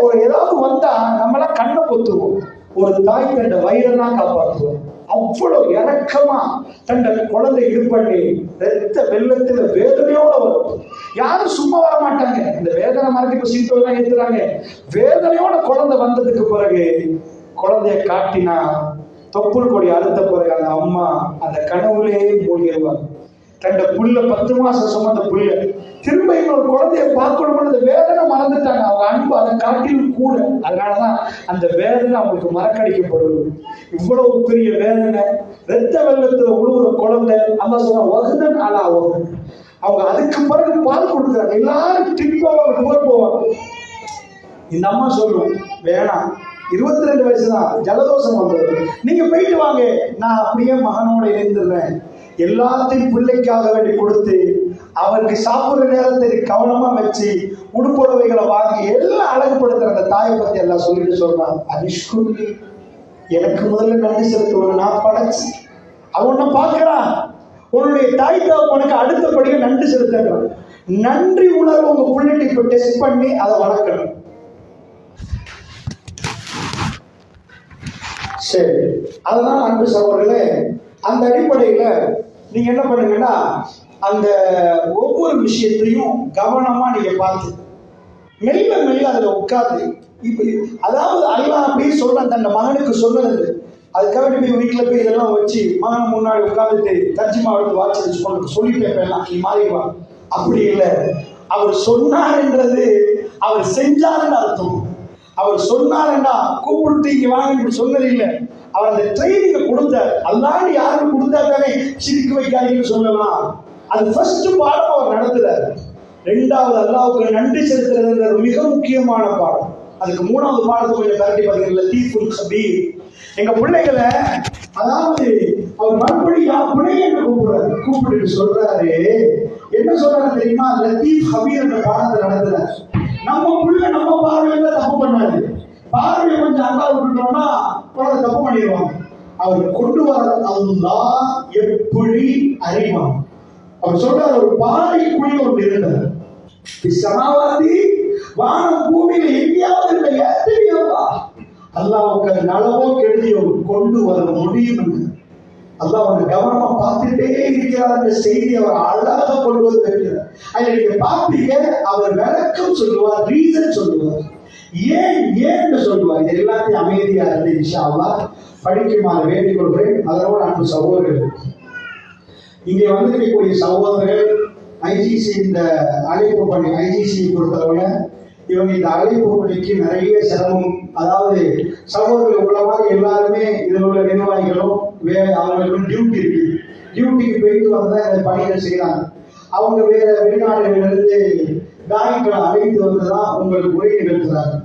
ஒரு ஏதாவது வந்தா நம்மளாம் கண்ணை பொத்துவோம். ஒரு தாய் தண்ட வயிறெல்லாம் காப்பாற்றுவோம். அவ்வளவு இறக்கமா தண்ட குழந்தை இது பண்ணி ரத்த வெள்ளத்துல வேதனையோட வரும். யாரும் சும்மா வர மாட்டாங்க. இந்த வேதனை மறக்க இப்ப சீட்டெல்லாம் ஏத்துறாங்க. வேதனையோட குழந்தை வந்ததுக்கு பிறகு குழந்தைய காட்டினா தொப்புள் கொடி அறுத்த பிறகு அந்த அம்மா அந்த கனவுலேயே மூழ்கிடுவாங்க. தண்ட புள்ள 10 மாசம் சுமந்த புள்ள திரும்ப இன்னொரு குழந்தைய பார்க்கணும்னு அந்த வேதனை மறந்துட்டாங்க. அவங்க அன்பு அதை காட்டிலும் கூட. அதனாலதான் அந்த வேதனை அவங்களுக்கு மறக்கடிக்கப்படுது. இவ்வளவு பெரிய வேதனை, ரத்த வெள்ளத்துல உழுவுற குழந்தை. அந்த சொன்ன வகுதன் ஆளா வரும். அவங்க அதுக்கு பிறகு பால் கொடுக்குறாங்க. எல்லாரும் டிப்பாக போவாங்க. இந்த அம்மா சொல்லுவோம், வேணாம், 22 வயசுதான், ஜலதோஷம் வந்தது, நீங்க போயிட்டு வாங்க, நான் அப்படியே மகனோட இருந்துடுறேன். எல்லாத்தையும் பிள்ளைக்காக வேண்டி கொடுத்து அவருக்கு சாப்பிடுற நேரத்தை கவனமா வச்சு உடுப்புடவைகளை வாங்கி எல்லாம் அழகுபடுத்துற அந்த தாயை பத்தி எல்லாம் சொல்லிட்டு சொல்றான். அனிஷ்குல்லி, எனக்கு முதல்ல நன்றி செலுத்துவோம், நான் படைச்சு அவனை பார்க்கிறான். உன்னுடைய தாய் தகப்பனுக்கு அடுத்தபடியே நன்றி செலுத்துறான். நன்றி உணர்வு உங்க பிள்ளைக்கு இப்ப டெஸ்ட் பண்ணி அதை வளர்க்கணும். சரி, அதனால அன்பு சகோதரர்களே, அந்த அடிப்படையில நீங்க என்ன பண்ணுங்கன்னா அந்த ஒவ்வொரு விஷயத்தையும் கவனமா நீங்க பார்த்து மெல்ல மெல்ல அதுல உட்காந்து இப்ப அதாவது அல்லாஹ் அப்படின்னு சொல்றேன் தன் மகனுக்கு சொன்னது. அதுக்காக போய் வீட்டுல போய் இதெல்லாம் வச்சு மகனை முன்னாடி உட்காந்துட்டு தர்ஜிமா எடுத்து வாட்சி வச்சு சொல்லிட்டே போயிடலாம், நீ மாறிடுவா. அப்படி இல்லை. அவர் சொன்னார்ன்றது அவர் செஞ்சாருன்னு அர்த்தம். அவர் சொன்னாருன்னா கூப்பிட்டு இங்க வாங்கி சொன்னது இல்லை. அவர் அந்த ட்ரைனிங்க கொடுத்தார். அல்லாஹ் யாருக்கு கொடுத்தாருமே சிரிக்க வைக்காதீங்கன்னு சொல்லலாம். அது ஃபர்ஸ்ட் பாடம் அவர் நடத்துறாரு. 2வது அல்லாஹ்வுக்கு நன்றி செலுத்துறதுன்றது மிக முக்கியமான பாடம். அதுக்கு 3வது பாடத்தை கொஞ்சம் கரண்டி பார்த்தீங்கன்னா லத்தீஃபுல் கபீர். எங்க பிள்ளைகளை அதாவது அவர் மறுபடியும் பிள்ளைங்க கூப்பிட்டு சொல்றாரு. என்ன சொல்றாரு தெரியுமா? லத்தீஃப் கபீர் என்ற பாடத்தை நடத்துறாரு. நம்ம பிள்ளை நம்ம பார்வையில தப்பு பண்ணாது. பார்வையை கொஞ்சம் அல்லாஹ் விட்டுட்டோம்னா குழந்தை தப்பு பண்ணிடுவாங்க. அவர் கொண்டு வர அல்லாஹ் எப்படி அறிவான். அவர் சொல்றார், ஒரு பாறை குழி ஒன்று இருந்தது. சமாவாதி வானம் பூமியில எங்கேயாவது இல்லை, எத்தனையோவா அல்லாஹ்வுக்கு நலவோ கெடுதியோ கொண்டு வர முடியும். அல்லாஹ் அவனை கவனமா பார்த்துட்டே இருக்கிறார். அந்த செய்தி அவர் அழகாக கொண்டு வந்து வைக்கிறார். அதை நீங்க பார்ப்பீங்க. அவர் விளக்கம் சொல்லுவார், ரீசன் சொல்லுவார், ஏன்னு சொல்லுவார். இது எல்லாத்தையும் அமைதியா இருந்து இன்ஷா அல்லாஹ் படிக்குமாறு வேண்டிக் கொள்கிறேன். அதோட அன்பு சகோதரர்கள், இங்கே வந்திருக்கக்கூடிய சகோதரர்கள் ஐஜிசி இந்த அழைப்பு பணி, ஐஜிசி பொறுத்தவரை இவங்க இந்த அழைப்பு பணிக்கு நிறைய சிரமம். அதாவது சகோதரர்கள் உள்ள மாதிரி எல்லாருமே இதில் உள்ள நிர்வாகிகளும் அவங்களுக்கு டியூட்டி இருக்கு. டியூட்டிக்கு போயிட்டு வந்துதான் இந்த பணிகள் செய்யறாங்க. அவங்க வேற வெளிநாடுகளிலிருந்து காயங்களை அழைத்து வந்துதான் உங்களுக்கு உரை நிகழ்த்துறாங்க.